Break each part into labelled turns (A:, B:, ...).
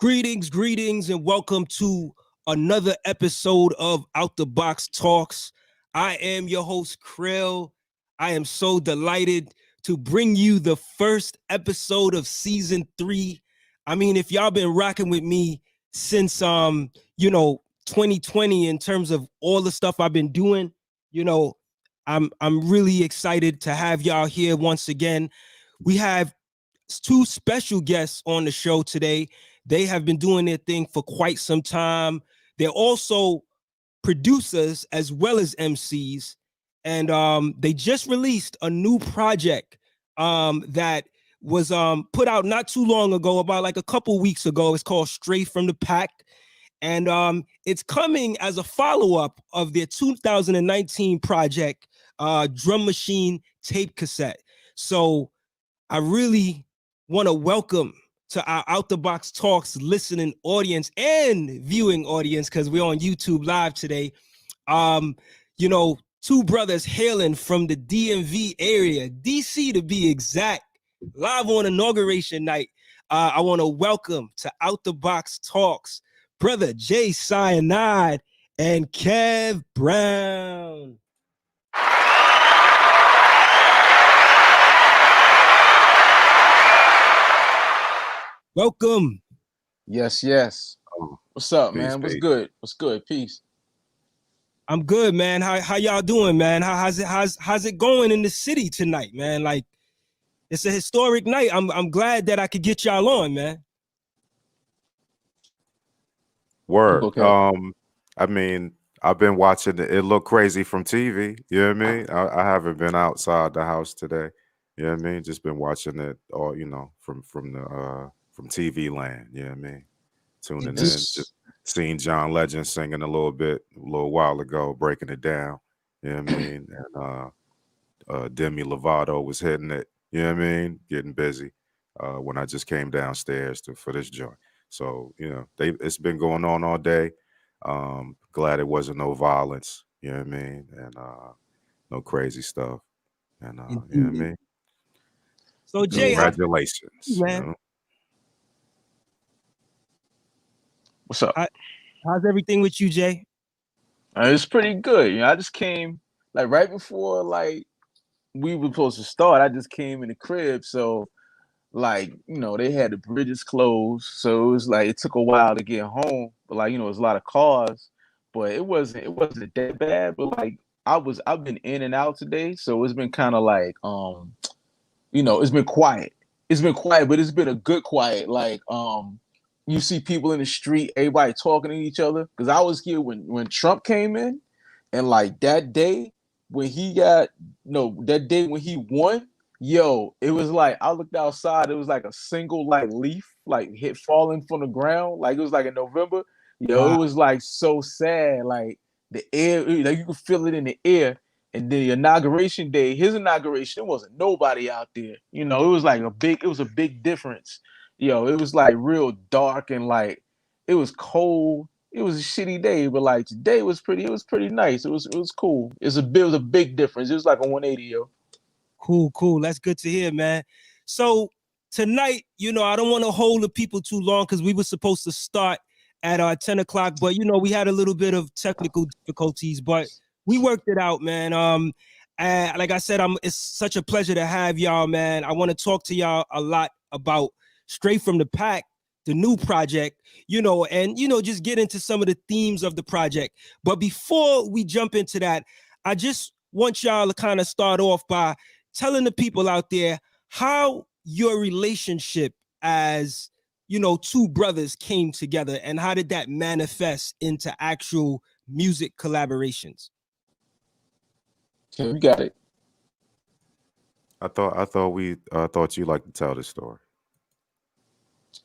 A: Greetings, and welcome to another episode of Out the Box Talks. I am your host, Cril. I am so delighted to bring you the first episode of season 3. I mean, if y'all been rocking with me since 2020 in terms of all the stuff I've been doing, I'm really excited to have y'all here once again. We have 2 special guests on the show today. They have been doing their thing for quite some time. They're also producers as well as MCs. And they just released a new project that was put out not too long ago, about like a couple weeks ago. It's called Straight from the Pack. And it's coming as a follow-up of their 2019 project, Drum Machine Tape Cassette. So I really want to welcome to our Out the Box Talks listening audience and viewing audience, because we're on YouTube Live today. 2 brothers hailing from the DMV area, DC to be exact, live on inauguration night. I want to welcome to Out the Box Talks, brother Jay Scienide and Kev Brown. Welcome.
B: Yes. What's up, man?
C: Peace.
B: What's good? Peace.
A: I'm good, man. How y'all doing, man? How's it going in the city tonight, man? Like, it's a historic night. I'm glad that I could get y'all on, man.
C: Word.
B: Okay.
C: I mean, I've been watching it look crazy from TV. You know what I mean? I haven't been outside the house today. You know what I mean? Just been watching it all, from TV land. You know what I mean? Tuning in, just seeing John Legend singing a little while ago, breaking it down. You know what I mean? And Demi Lovato was hitting it. You know what I mean? Getting busy. When I just came downstairs for this joint. So, it's been going on all day. Glad it wasn't no violence, you know what I mean? And no crazy stuff. And you know what I mean?
A: So Jay,
C: congratulations,
A: man.
B: What's up?
A: How's everything with you, Jay?
B: It's pretty good. I just came like right before we were supposed to start. I just came in the crib, so they had the bridges closed, so it was like it took a while to get home. But it was a lot of cars, but it wasn't that bad. But I've been in and out today, so it's been kind of it's been quiet. It's been quiet, but it's been a good quiet. You see people in the street, everybody talking to each other. Because I was here when Trump came in, and that day when he won, it was like I looked outside. It was like a single leaf hit falling from the ground. It was in November.
A: Wow.
B: It was so sad. The air, you could feel it in the air. And the inauguration day, his inauguration, it wasn't nobody out there. It was a big difference. It was real dark and it was cold. It was a shitty day, but today was pretty nice. It was cool. It was a big difference. It was like a 180, yo.
A: Cool. That's good to hear, man. So tonight, I don't want to hold the people too long because we were supposed to start at 10 o'clock, but we had a little bit of technical difficulties, but we worked it out, man. And like I said, it's such a pleasure to have y'all, man. I want to talk to y'all a lot about Straight from the Pack, the new project, and just get into some of the themes of the project. But before we jump into that, I just want y'all to kind of start off by telling the people out there how your relationship as 2 brothers came together, and how did that manifest into actual music collaborations?
B: Okay, we got it.
C: I thought you liked to tell this story.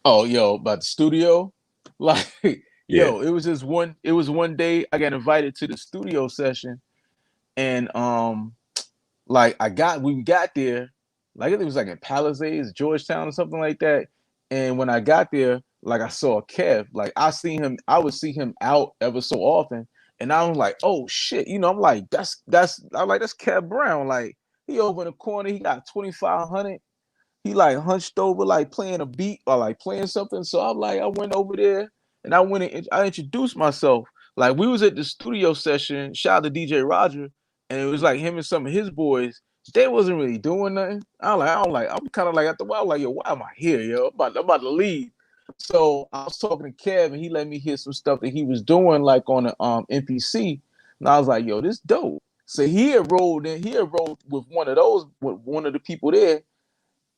B: Oh, about the studio,
C: Yeah.
B: it was one day I got invited to the studio session, and we got there, it was in Palisades, Georgetown, or something like that. And when I got there, I saw Kev. I would see him out ever so often, and I was like, oh shit, I'm like, that's Kev Brown. He over in the corner, he got 2,500. he like hunched over, like playing a beat or like playing something. So I'm like, I went over there and I went and I introduced myself. Like we was at the studio session, shout out to DJ Roger, and it was like him and some of his boys. They wasn't really doing nothing. I'm kind of like after a while, like, yo, why am I here, yo? I'm about to leave. So I was talking to Kev and he let me hear some stuff that he was doing like on the MPC. And I was like, yo, this dope. So he had rolled with one of those, with one of the people there,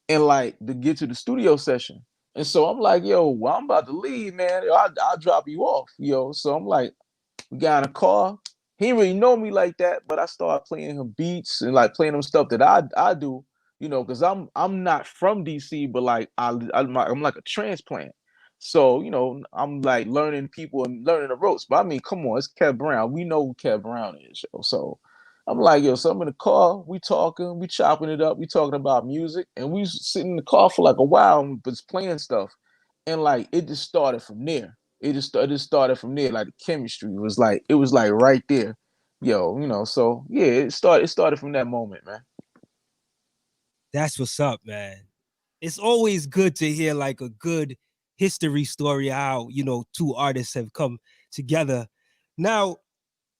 B: and like to get to the studio session. And so I'm like, yo, well, I'm about to leave, man. I'll drop you off, yo. So I'm like, we got in a car. He didn't really know me like that, but I started playing him beats and like playing him stuff that I do, because I'm not from DC, but like I'm like a transplant. So I'm like learning people and learning the ropes. But I mean, come on, it's Kev Brown. We know who Kev Brown is, yo. So I'm like, yo, so I'm in the car, we talking, we chopping it up, we talking about music, and we sitting in the car for like a while and was playing stuff. And like it just started from there. It just started from there. Like the chemistry was like, it was like right there. Yo, so yeah, it started from that moment, man.
A: That's what's up, man. It's always good to hear like a good history story, how two artists have come together. Now,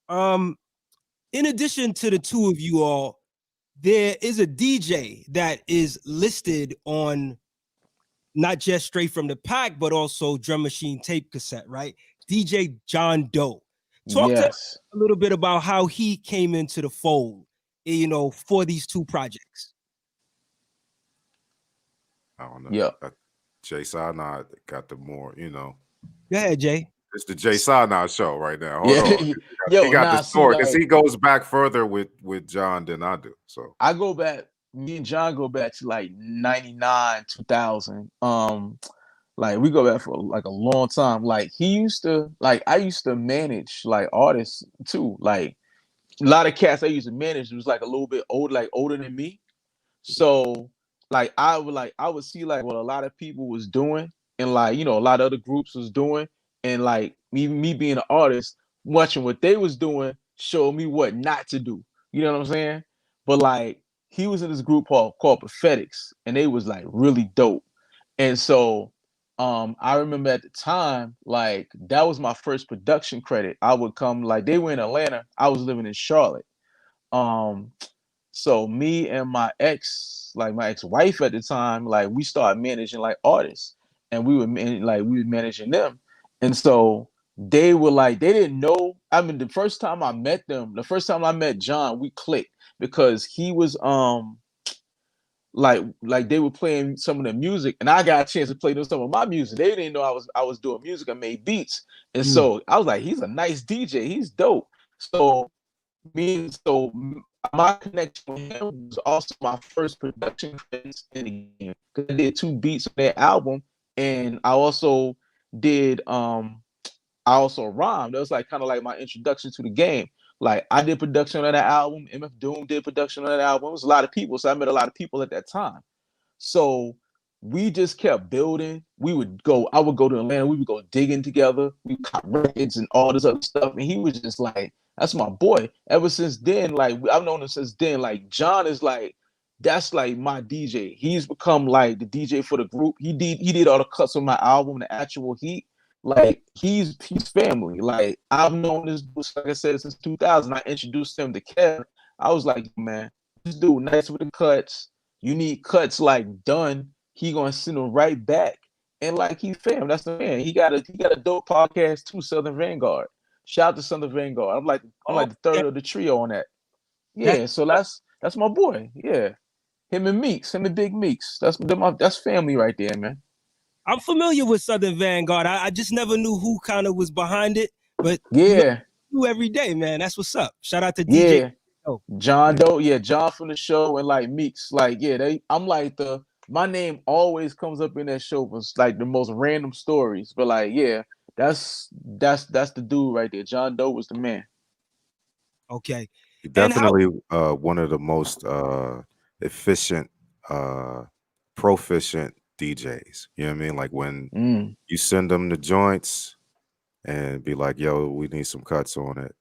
A: in addition to the two of you all, there is a DJ that is listed on not just Straight from the Pack, but also Drum Machine Tape Cassette, right? DJ John Doe. Talk to us a little bit about how he came into the fold, for these two projects.
C: I don't know.
B: Yeah.
C: Jay Scienide got the more,
A: Go ahead, Jay.
C: It's the Jay Scienide show right now. Hold
B: Yeah.
C: on. He got the story because he goes back further with John than I do. So
B: I go back, me and John go back to like 99, 2000. Like we go back for like a long time. Like I used to manage like artists too. Like a lot of cats I used to manage was like a little bit older than me. So like I would see like what a lot of people was doing, and like a lot of other groups was doing, and like me being an artist, watching what they was doing showed me what not to do. You know what I'm saying? But like he was in this group called Prophetics, and they was like really dope. And so I remember at the time, like that was my first production credit. I would come, like they were in Atlanta, I was living in Charlotte. So me and my ex-wife at the time, like we started managing like artists, and we were managing them. And so they were like, they didn't know. I mean, the first time I met John, we clicked because he was like they were playing some of the music, and I got a chance to play them some of my music. They didn't know I was doing music. I made beats, and so I was like, he's a nice DJ. He's dope. So my connection with him was also my first production credits in the game, because I did 2 beats on that album, and I also did I also rhymed. That was like kind of like my introduction to the game. Like I did production on that album. MF Doom did production on that album. It was a lot of people, so I met a lot of people at that time. So we just kept building. I would go to Atlanta. We would go digging together. We got records and all this other stuff. And he was just like, that's my boy. Ever since then, like I've known him since then. Like John is like, that's like my DJ. He's become like the DJ for the group. He did all the cuts on my album, the actual heat. Like he's family. Like I've known this dude, like I said, since 2000. I introduced him to Kev. I was like, man, this dude nice with the cuts. You need cuts like done. He gonna send them right back. And like he fam, that's the man. He got a dope podcast too, Southern Vanguard. Shout out to Southern Vanguard. I'm like the third of the trio on that. Yeah, so that's my boy. Yeah. Him and Big Meeks. That's family right there, man.
A: I'm familiar with Southern Vanguard. I just never knew who kind of was behind it, but
B: yeah,
A: you every day, man. That's what's up. Shout out to DJ.
B: John Doe, John from the show, and like Meeks, like I'm like my name always comes up in that show was like the most random stories, but like that's the dude right there. John Doe was the man.
A: Okay,
C: definitely one of the most efficient, proficient DJs. You know what I mean? Like when you send them the joints and be like, yo, we need some cuts on it.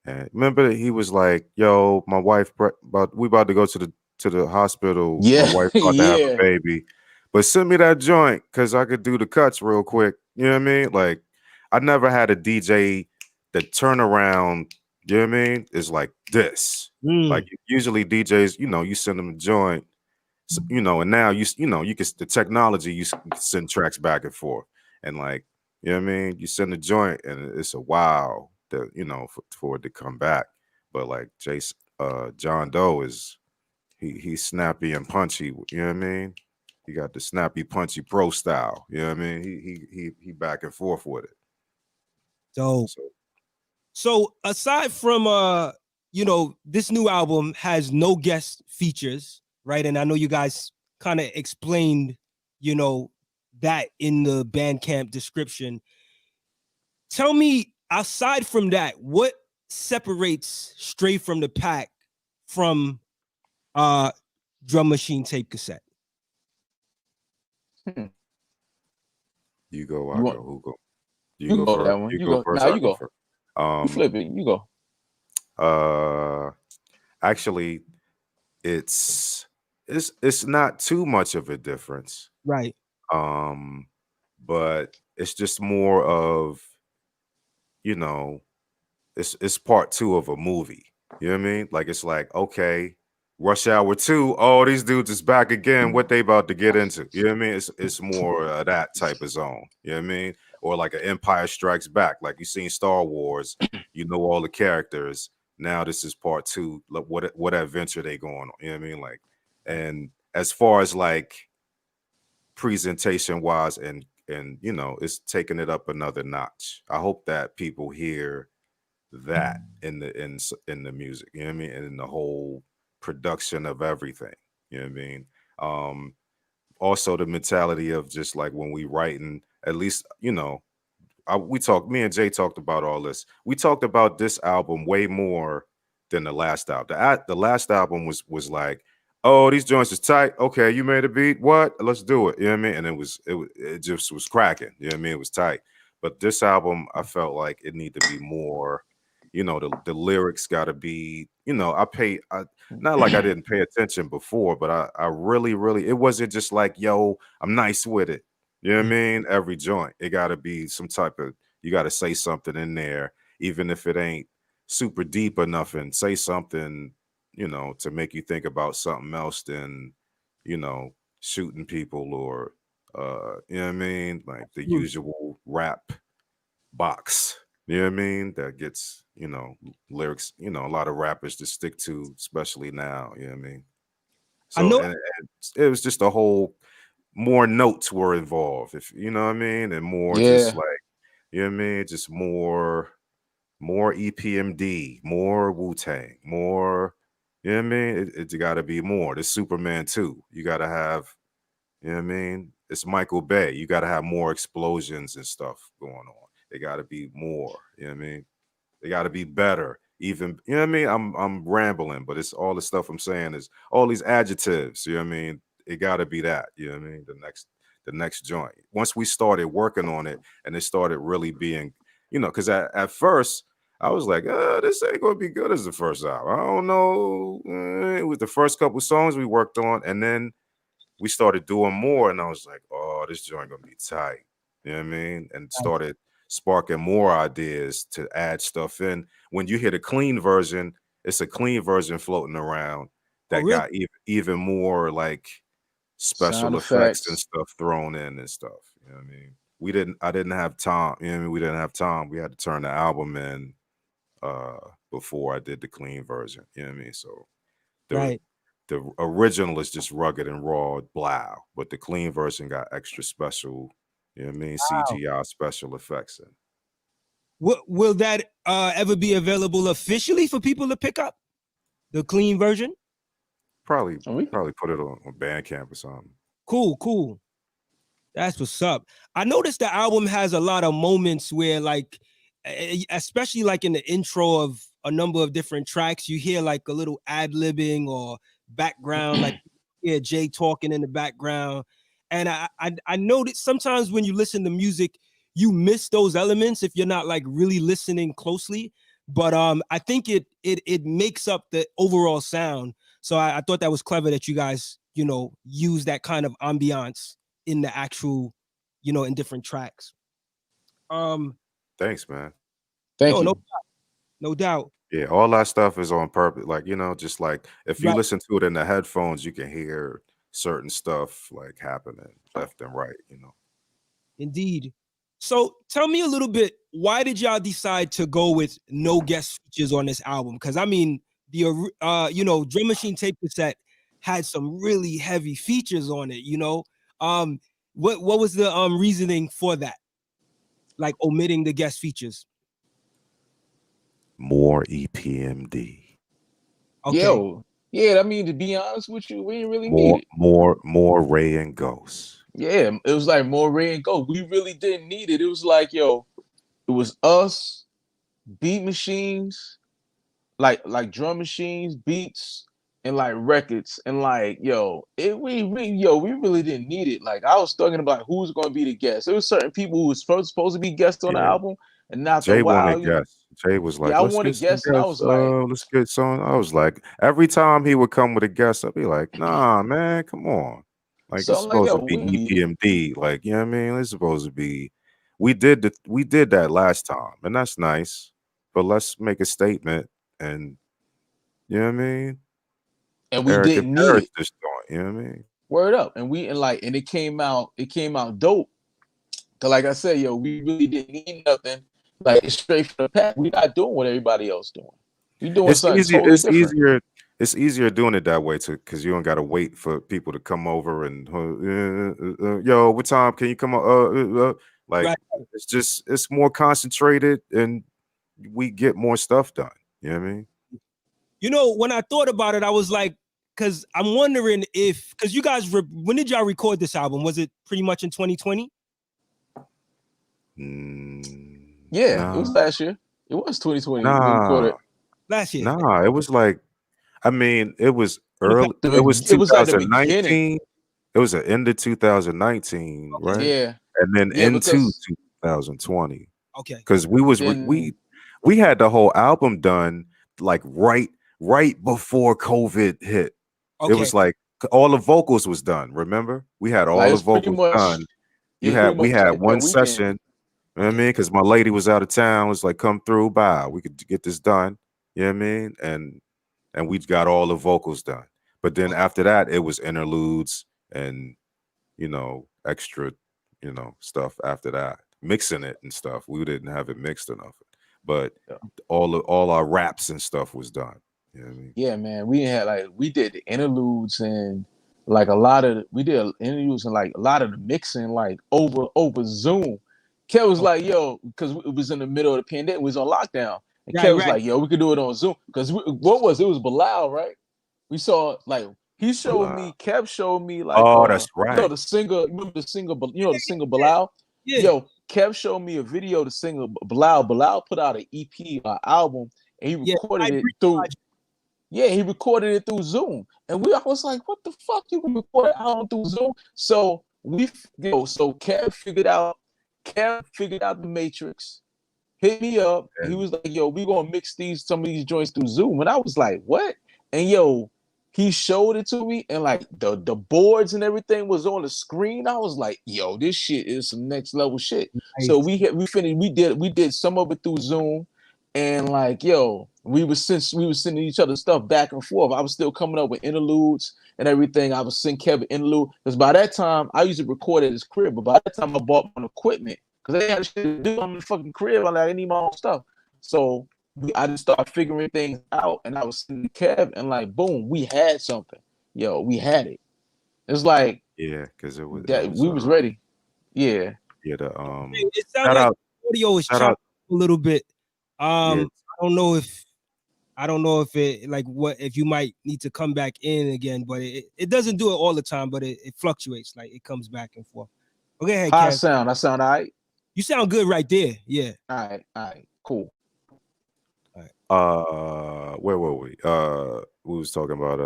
C: And remember, he was like, yo, my wife, we about to go to to the hospital. My
B: Yeah,
C: wife about to have a
B: yeah.
C: baby, but send me that joint because I could do the cuts real quick. You know what I mean? Like, I never had a DJ that turnaround. You know what I mean? Is like this. Like usually DJs, you send them a joint, and now you can the technology you can send tracks back and forth, and like what I mean, you send a joint and it's a wow that for it to come back, but like John Doe is he's snappy and punchy. You know what I mean? He got the snappy punchy pro style. You know what I mean? He back and forth with it.
A: So aside from this new album has no guest features, right? And I know you guys kind of explained, that in the Bandcamp description. Tell me, aside from that, what separates Straight from the Pack from Drum Machine Tape Cassette?
C: You go, I
B: You
C: go.
B: want?
C: Who go?
B: You go
C: first.
B: that one.
C: You
B: You
C: go
B: go.
C: first.
B: Nah,
C: I
B: you
C: go
B: go.
C: first.
B: You flip it. You go.
C: Actually, it's not too much of a difference,
A: Right.
C: but it's just more of it's part two of a movie. You know what I mean? Like, it's like, okay, Rush Hour 2, oh, these dudes is back again. What they about to get into? You know what I mean? It's more that type of zone. You know what I mean? Or like an Empire Strikes Back. Like, you seen Star Wars, you know all the characters. Now this is part two. Like, what adventure they going on? You know what I mean? Like, and as far as like presentation wise and it's taking it up another notch. I hope that people hear that in the music, you know what I mean, and in the whole production of everything, you know what I mean. Also the mentality of just like when we writing, at least me and Jay talked about all this. We talked about this album way more than the last album. The last album was like, oh, these joints is tight. Okay, you made a beat. What? Let's do it. You know what I mean? And it just was cracking. You know what I mean? It was tight. But this album, I felt like it needed to be more. The lyrics got to be. Not like I didn't pay attention before, but I really, really. It wasn't just like, yo, I'm nice with it. You know what I mean? Every joint, it got to be some type of. You got to say something in there, even if it ain't super deep enough, and say something to make you think about something else than, shooting people or, you know what I mean? Like the usual rap box, you know what I mean? That gets, lyrics, a lot of rappers to stick to, especially now, you know what I mean?
A: I
C: So,
A: know.
C: and it was just a whole, more notes were involved, if you know what I mean? And more just
B: Yeah.
C: like, you know what I mean? Just more EPMD, more Wu-Tang, more, you know what I mean? It got to be more. This Superman 2, you got to have, you know what I mean? It's Michael Bay. You got to have more explosions and stuff going on. They got to be more, you know what I mean? They got to be better. Even, you know what I mean? I'm rambling, but it's all the stuff I'm saying is all these adjectives, you know what I mean? It got to be that, you know what I mean? The next joint. Once we started working on it and it started really being, because at first I was like, this ain't gonna be good as the first album. I don't know. It was the first couple songs we worked on, and then we started doing more, and I was like, oh, this joint gonna be tight. You know what I mean? And started sparking more ideas to add stuff in. When you hear a clean version, it's a clean version floating around that got even more like special
B: Sound
C: effects and
B: effects.
C: stuff thrown in and stuff. You know what I mean? I didn't have time. You know what I mean? We didn't have time. We had to turn the album in before I did the clean version. You know what I mean? So the original is just rugged and raw, blah, but the clean version got extra special, you know what I mean? CGI special effects in.
A: Will that ever be available officially for people to pick up? The clean version?
C: Probably put it on Bandcamp or something.
A: Cool. That's what's up. I noticed the album has a lot of moments where, like, especially like in the intro of a number of different tracks, you hear like a little ad-libbing or background, like Jay talking in the background. And I noticed sometimes when you listen to music, you miss those elements if you're not like really listening closely. But I think it makes up the overall sound. So I thought that was clever that you guys, you know, use that kind of ambiance in the actual, you know, in different tracks.
C: Thanks, man.
B: Thank
A: No,
B: you.
A: no doubt.
C: Yeah, all that stuff is on purpose. Like, you know, just like if you
A: Right.
C: listen to it in the headphones, you can hear certain stuff like happening left and right, you know.
A: Indeed. So tell me a little bit, why did y'all decide to go with no guest features on this album? Because I mean, the you know, Drum Machine tape cassette had some really heavy features on it, you know. What was the reasoning for that? Like omitting the guest features.
C: More EPMD.
A: Okay.
B: Yo, yeah, I mean, to be honest with you, we didn't really need it.
C: More Ray and Ghost.
B: Yeah, it was like more Ray and Go. We really didn't need it. It was like, yo, it was us, beat machines, like drum machines, beats, and like records, and like, yo, we really didn't need it. Like I was thinking about who's gonna be the guest. There was certain people who was supposed to be guests on the
C: Yeah.
B: album, and after a
C: Jay
B: while,
C: wanted guests. Jay was like,
B: yeah, I
C: let's
B: wanted
C: get some
B: guests, and I
C: guests.
B: was like,
C: Let's get some. I was like, every time he would come with a guest, I'd be like, nah, man, come on. Like
B: so
C: it's
B: I'm like,
C: supposed
B: yo,
C: to be
B: we need it.
C: EPMD. Like, you know what I mean? It's supposed to be. We did that last time, and that's nice. But let's make a statement, and you know what I mean?
B: And we
C: Eric and
B: didn't need
C: Paris
B: it.
C: this joint, you know what I mean?
B: Word up. And it came out dope. Cause like I said, yo, we really didn't need nothing. Like it's straight from the pack. We not doing what everybody else doing. We doing
C: It's
B: something
C: easier.
B: totally different.
C: It's easier doing it that way too, because you don't got to wait for people to come over and yo, what time can you come on? Like
A: Right.
C: it's more concentrated and we get more stuff done. You know what I mean?
A: You know, when I thought about it, I was like, because I'm wondering if, because you guys, when did y'all record this album? Was it pretty much in 2020?
B: Yeah, it
C: Nah,
B: was last year. It was 2020. We
C: nah,
B: recorded.
A: Last year.
C: nah. It was like, I mean, it was early. It was
B: It was like the beginning.
C: 2019. It was the end of 2019,
A: Okay.
C: right?
B: Yeah,
C: And then
B: yeah,
C: into
B: because
C: 2020.
A: Okay.
C: Because
B: then
C: we had the whole album done like right before COVID hit. It
A: Okay.
C: was like all the vocals was done. Remember, we had all
B: like
C: the
B: it's pretty
C: vocals
B: much
C: done.
B: it's pretty
C: We
B: much
C: had
B: that
C: one
B: weekend.
C: session. You know what I
A: Okay.
C: mean? Because my lady was out of town. Was like, come through, bye. We could get this done. You know what I mean? And we got all the vocals done. But then after that, it was interludes and extra, stuff after that, mixing it and stuff. We didn't have it mixed enough, but
B: Yeah.
C: all our raps and stuff was done. You know what I mean?
B: Yeah, man. We did the interludes and like we did interludes and like a lot of the mixing like over Zoom. Kev was
A: Okay.
B: like, yo, because it was in the middle of the pandemic, we was on lockdown. And
A: Right,
B: Kev was
A: right.
B: like, yo, we could do it on Zoom. Because what was it? It was Bilal, right? We saw like Kev showed me like
C: Oh, that's right.
B: the singer, remember the singer Bilal?
A: Yeah.
B: Yo, Kev showed me a video of the singer Bilal. Bilal put out an EP, album, and he
A: Yeah.
B: recorded
A: I
B: it
A: agree.
B: through he recorded it through Zoom, and I was like, "What the fuck? You can record an album through Zoom?" So so Kev figured out the matrix, hit me up. He
C: And
B: was like, "Yo, we gonna mix some of these joints through Zoom," and I was like, "What?" And yo, he showed it to me, and like the boards and everything was on the screen. I was like, "Yo, this shit is some next level shit." So
A: Nice.
B: we did some of it through Zoom, and like yo, we was sending each other stuff back and forth. I was still coming up with interludes and everything. I was sending Kevin interlude because by that time I used to record at his crib, but by that time I bought my equipment because they had shit to do on the fucking crib. I'm like, I need my own stuff. So I just started figuring things out, and I was sending Kev, and like, boom, we had something. Yo, we had it. It's like
C: yeah, because it
B: that
C: was
B: we was ready. Yeah.
C: yeah,
A: It sounds
C: shout
A: like
C: out
A: the audio is
C: shout
A: chopped
C: out
A: a little bit.
C: yeah,
A: I don't know if it like what if you might need to come back in again, but it doesn't do it all the time, but it fluctuates, like it comes back and forth. Okay, ahead,
B: How I
A: Kev.
B: sound? I sound all right.
A: You sound good right there. Yeah.
B: All right, cool.
C: where were we? We was talking about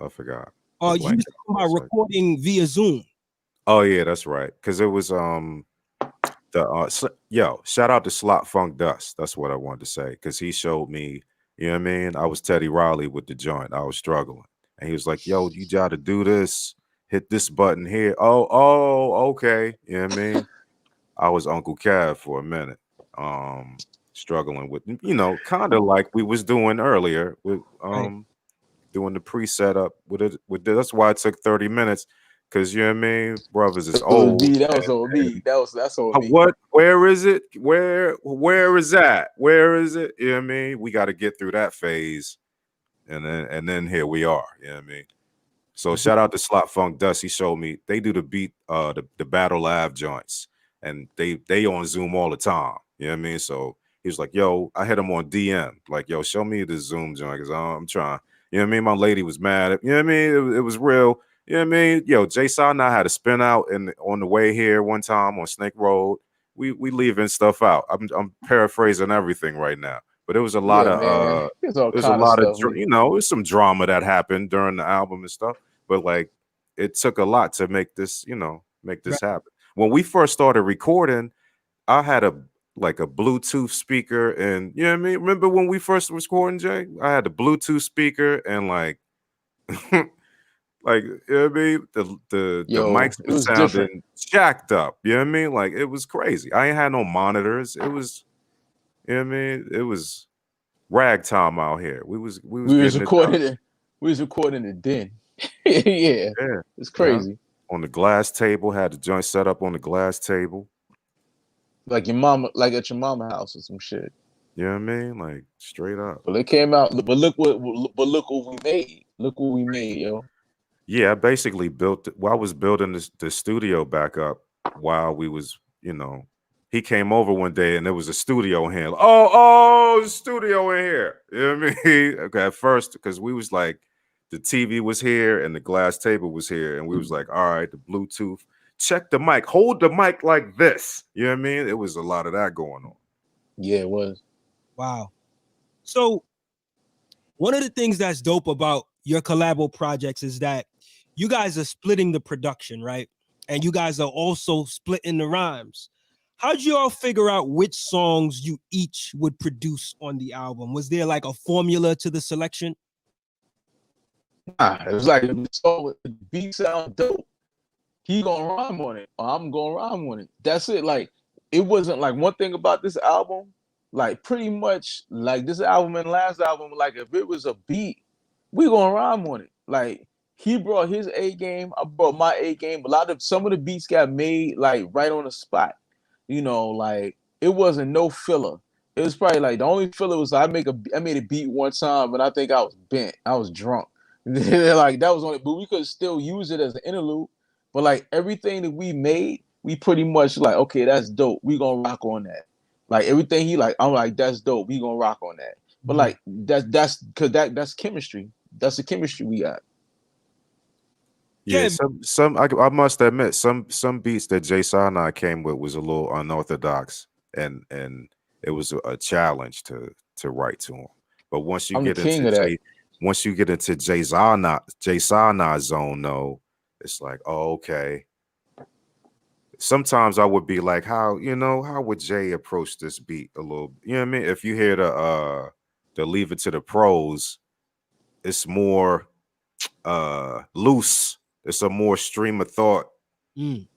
C: I forgot.
A: Oh,
C: I
A: you was
C: blanked
A: talking
C: out for a
A: about
C: second.
A: recording via Zoom.
C: Oh yeah, that's right. Because it was shout out to Slot Funk Dust. That's what I wanted to say. Because he showed me, you know what I mean? I was Teddy Riley with the joint. I was struggling. and he was like, "Yo, you gotta do this. Hit this button here." Oh, okay. You know what I mean? I was Uncle Kev for a minute, struggling with, kind of like we was doing earlier with
A: Right.
C: doing the pre-setup with it. That's why it took 30 minutes, because you know what I mean, brothers is
B: That was
C: old.
B: me. That was on me. That's on me.
C: What? Where is it? Where is that? Where is it? You know what I mean? We got to get through that phase, and then here we are. You know what I mean? So shout out to Slot Funk Dust. He showed me they do the beat, the Battle Lab joints, and they on Zoom all the time. You know what I mean? So he was like, "Yo," I hit him on DM, like, "Yo, show me the Zoom joint, because I'm trying." You know what I mean? My lady was mad. You know what I mean? It was real. You know what I mean? Yo, Jay and I had a spin out on the way here one time on Snake Road. We leaving stuff out. I'm paraphrasing everything right now, but it was a lot
B: Yeah, man.
C: of
B: There's all
C: there's a
B: kind of
C: lot of
B: stuff.
C: there's some drama that happened during the album and stuff. But like, it took a lot to make this, make
A: Right.
C: this happen. When we first started recording, I had a Bluetooth speaker, and you know what I mean? Remember when we first was recording, Jay? I had a Bluetooth speaker and like like, you know what I mean? The
B: Yo,
C: mics
B: it
C: was
B: was different.
C: sounding jacked up. You know what I mean? Like, it was crazy. I ain't had no monitors. It was, you know what I mean? It was ragtime out here. We was
B: We was
C: getting it done.
B: recording it. We was recording it then. Yeah,
C: Yeah.
B: it's
C: Yeah.
B: crazy.
C: On the glass table, had the joint set up on the glass table.
B: Like your mama, like at your mama house or some shit.
C: You know what I mean? Like, straight up.
B: But it came out. But look what we made. Look what we made, yo.
C: Yeah, I basically I was building the studio back up while we was, he came over one day and there was a studio in here. Oh, there's a studio in here. You know what I mean? Okay, at first, because we was like, the TV was here and the glass table was here, and we was like, all right, the Bluetooth, check the mic, hold the mic like this. You know what I mean? It was a lot of that going on.
B: Yeah, it was.
A: Wow. So one of the things that's dope about your collabo projects is that you guys are splitting the production, right? And you guys are also splitting the rhymes. How'd you all figure out which songs you each would produce on the album? Was there like a formula to the selection?
B: It was like the beat sound dope. He gonna rhyme on it, or I'm gonna rhyme on it. That's it. Like, it wasn't like one thing about this album. Like, pretty much like this album and last album. Like, if it was a beat, we gonna rhyme on it. Like, he brought his A game, I brought my A game. Some of the beats got made like right on the spot. Like, it wasn't no filler. It was probably like the only filler was I made a beat one time, but I think I was bent. I was drunk. Like, that was on it, but we could still use it as an interlude. But like everything that we made, we pretty much like, okay, that's dope. We gonna rock on that. Like everything he like, I'm like, that's dope. We gonna rock on that. But like that's because that's chemistry. That's the chemistry we got.
C: Yeah,
A: Kev,
C: I must admit, some beats that Jay and I came with was a little unorthodox, and it was a challenge to write to him. But
B: I'm the king of that.
C: once you get into Jay Zana's zone, though, it's like, oh, okay. Sometimes I would be like, how would Jay approach this beat a little? You know what I mean? If you hear the Leave It to the Pros, it's more loose. It's a more stream of thought.
A: Mm.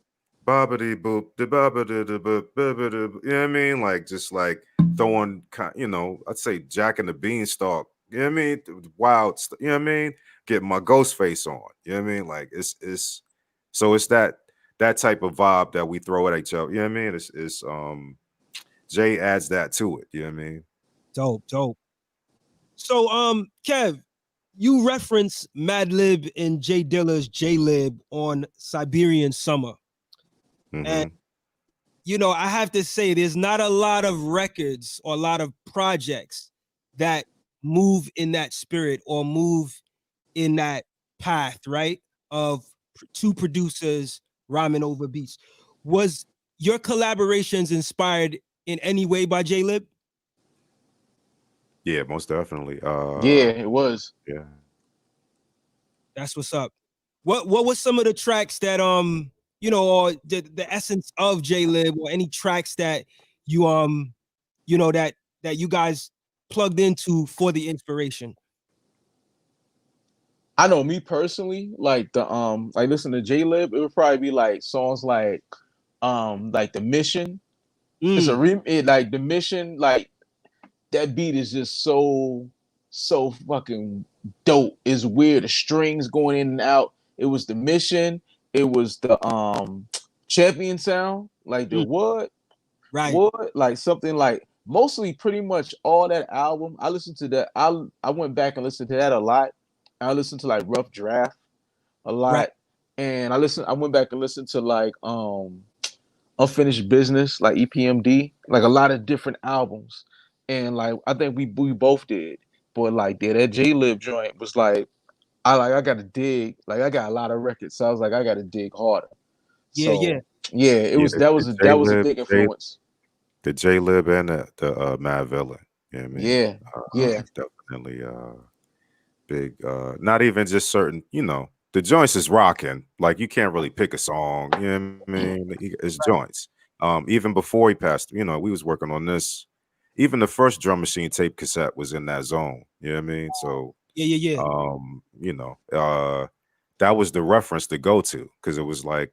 C: Bobbity boop, the bobbity the boop, boop. You know what I mean? Like, just like throwing, I'd say Jack and the Beanstalk. You know what I mean? Wild, you know what I mean? Getting my ghost face on. You know what I mean? Like, so it's that type of vibe that we throw at each other. You know what I mean? It's Jay adds that to it. You know what I mean?
A: Dope. So Kev, you reference Madlib and Jay Dilla's J-Lib on Siberian Summer.
C: Mm-hmm.
A: And I have to say there's not a lot of records or a lot of projects that move in that spirit or move in that path, right? Of two producers rhyming over beats. Was your collaborations inspired in any way by J-Lib?
C: Yeah, most definitely.
B: Yeah, it was.
C: Yeah.
A: That's what's up. What was some of the tracks that or the essence of J-Lib, or any tracks that you that you guys plugged into for the inspiration?
B: I know me personally, like like listen to J-Lib, it would probably be like songs like The Mission. It's a
A: Mm,
B: like The Mission, like that beat is just so fucking dope. It's weird. The strings going in and out. It was The Mission. It was the Champion sound, like the
A: mm, right.
B: what, like something like mostly pretty much all that album. I listened to that. I went back and listened to that a lot. I listened to like Rough Draft a
A: Right.
B: lot, and I went back and listened to like Unfinished Business, like EPMD, like a lot of different albums. And like I think we both did. But like that J Lib joint was like I gotta dig. Like I got a lot of records. So I was like, I gotta dig harder.
A: Yeah,
B: So
A: yeah.
B: yeah, it
C: Yeah,
B: was that was that was a big influence.
C: the J Lib and the Mad Villain. You know what I mean?
B: Yeah, yeah.
C: Definitely big not even just certain, the joints is rocking. Like you can't really pick a song, you know what I mean? It's joints. Even before he passed, we was working on this. Even the first Drum Machine tape cassette was in that zone. You know what I mean? So
A: Yeah, yeah, yeah.
C: that was the reference to go to because it was like,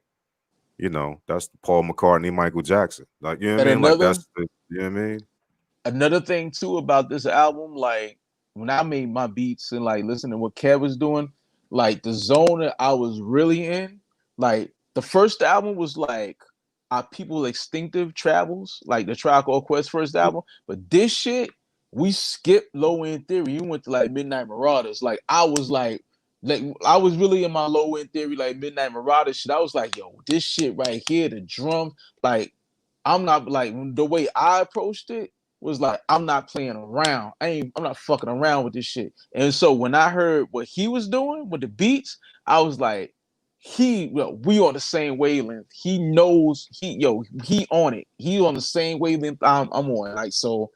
C: that's Paul McCartney, Michael Jackson. Like, you know what
B: And
C: I mean? Like that's the, you know what I mean?
B: another thing too about this album, like when I made my beats and like listening to what Kev was doing, like the zone that I was really in, like the first album was like our People Extinctive Travels, like the Tribe Called Quest first album. But this shit, we skipped Low End Theory. You went to like Midnight Marauders. Like I was really in my Low End Theory, like Midnight Marauders shit. I was like, yo, this shit right here, the drum, like I'm not like the way I approached it was like I'm not playing around. I'm not fucking around with this shit. And so when I heard what he was doing with the beats, I was like, we on the same wavelength. He knows he on it. He on the same wavelength I'm on. Like so,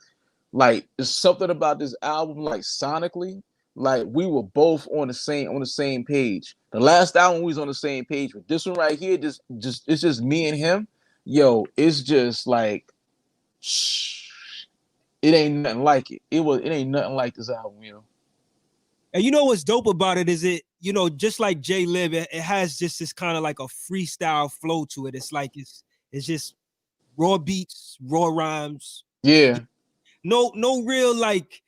B: like there's something about this album, like sonically, like we were both on the same page. The last album we was on the same page, but this one right here, just it's just me and him. Yo, it's just like it ain't nothing like it. It ain't nothing like this album.
A: And you know what's dope about it is just like J Lib, it has just this kind of like a freestyle flow to it. It's like it's just raw beats, raw rhymes.
B: Yeah.
A: No real like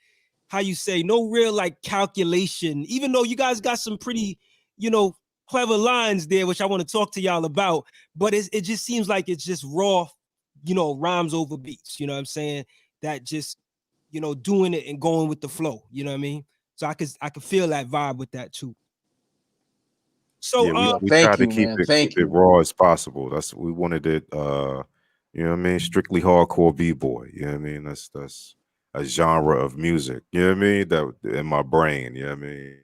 A: how you say, no real like calculation. Even though you guys got some pretty, clever lines there, which I want to talk to y'all about, but it just seems like it's just raw, rhymes over beats. You know what I'm saying? That just, doing it and going with the flow. You know what I mean? So I could feel that vibe with that too. So
C: Yeah, we
B: Thank
C: tried to
B: you, man.
C: keep
B: Thank
C: it
B: you.
C: raw as possible. That's we wanted it you know what I mean, strictly hardcore b-boy. You know what I mean? That's a genre of music. You know what I mean? That in my brain, you know what I mean?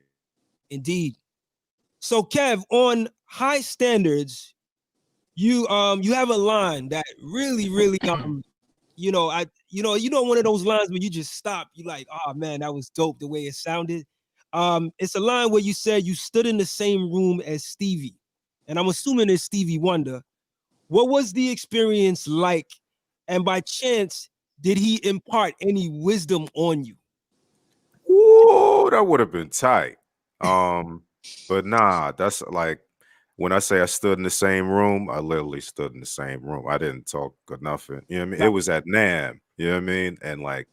A: indeed. So Kev, on High Standards, you have a line that really, really one of those lines where you just stop, you like, oh man, that was dope the way it sounded. It's a line where you said you stood in the same room as Stevie, and I'm assuming it's Stevie Wonder. What was the experience like? And by chance, did he impart any wisdom on you?
C: Ooh, that would have been tight. But nah, that's like when I say I stood in the same room, I literally stood in the same room. I didn't talk or nothing. You know what I mean? It
A: Right.
C: was at NAM, you know what I mean? And like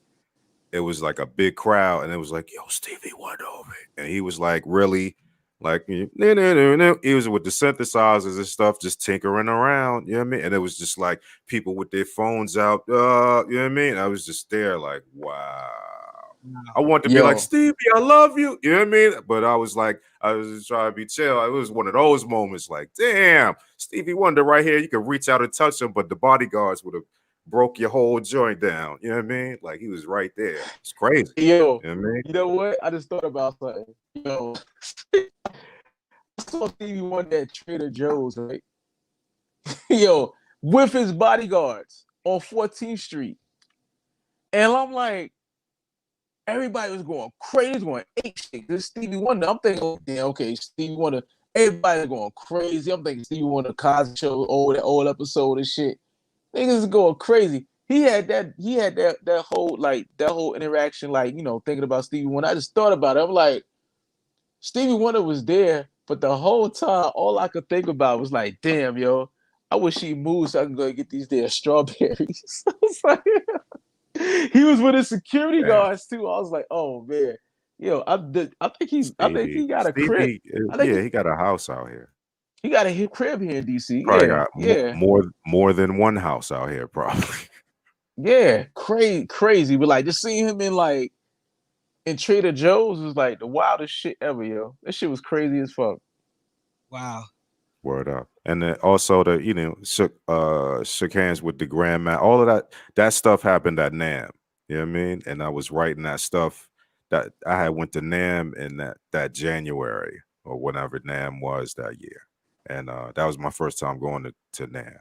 C: it was like a big crowd, and it was like, yo, Stevie Wonder over it. And he was like really like he was with the synthesizers and stuff, just tinkering around, you know what I mean? And it was just like people with their phones out, you know what I mean? I was just there like, wow. I
A: Wow.
C: want to be like,
B: Yo,
C: Stevie, I love you. You know what I mean? But I was like, I was just trying to be chill. It was one of those moments like, damn, Stevie Wonder right here. You could reach out and touch him, but the bodyguards would have broke your whole joint down. You know what I mean? Like he was right there. It's crazy.
B: yo,
C: You know what I mean?
B: you know what? I just thought about something. Yo, I saw Stevie Wonder at Trader Joe's, right? Yo, with his bodyguards on 14th Street. And I'm like, everybody was going crazy, going ape shit. This Stevie Wonder. I'm thinking, oh, damn, okay, Stevie Wonder. Everybody's going crazy. I'm thinking Stevie Wonder Cosby Show, that old episode and shit. Niggas is going crazy. He had that whole interaction, like, thinking about Stevie Wonder. I just thought about it. I'm like, Stevie Wonder was there, but the whole time, all I could think about was like, damn, yo, I wish he moved so I can go get these damn strawberries. I was like, he was with his security
C: Damn.
B: guards too. I was like, oh man, yo, I think he got a crib.
C: Stevie,
B: I think
C: yeah, he got a house out here.
B: he got a crib here in DC.
C: Probably
B: Yeah,
C: got
B: yeah,
C: more than one house out here, probably.
B: yeah, crazy. But like just seeing him in Trader Joe's was like the wildest shit ever, yo. That shit was crazy as fuck.
A: Wow.
C: Word up. And then also shook hands with the grandma. All of that stuff happened at NAM. You know what I mean? And I was writing that stuff that I had went to NAM in that January or whenever NAM was that year. And that was my first time going to NAM.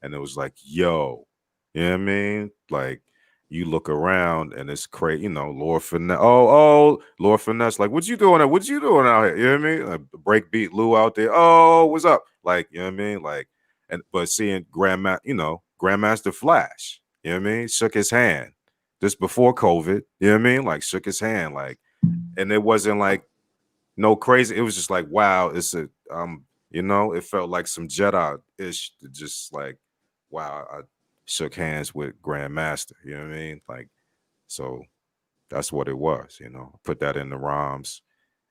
C: And it was like, yo, you know what I mean? Like you look around and it's crazy, Lord Finesse. Lord Finesse, like, what you doing out here? You know what I mean? Like, breakbeat Lou out there. Oh, what's up? Like, you know what I mean? Like, but seeing Grandmaster Flash, you know what I mean? Shook his hand. This before COVID, you know what I mean? Like, shook his hand, like, and it wasn't like no crazy. It was just like, wow, it's a it felt like some Jedi-ish, just like, wow, I shook hands with Grandmaster, you know what I mean? Like, so that's what it was, put that in the rhymes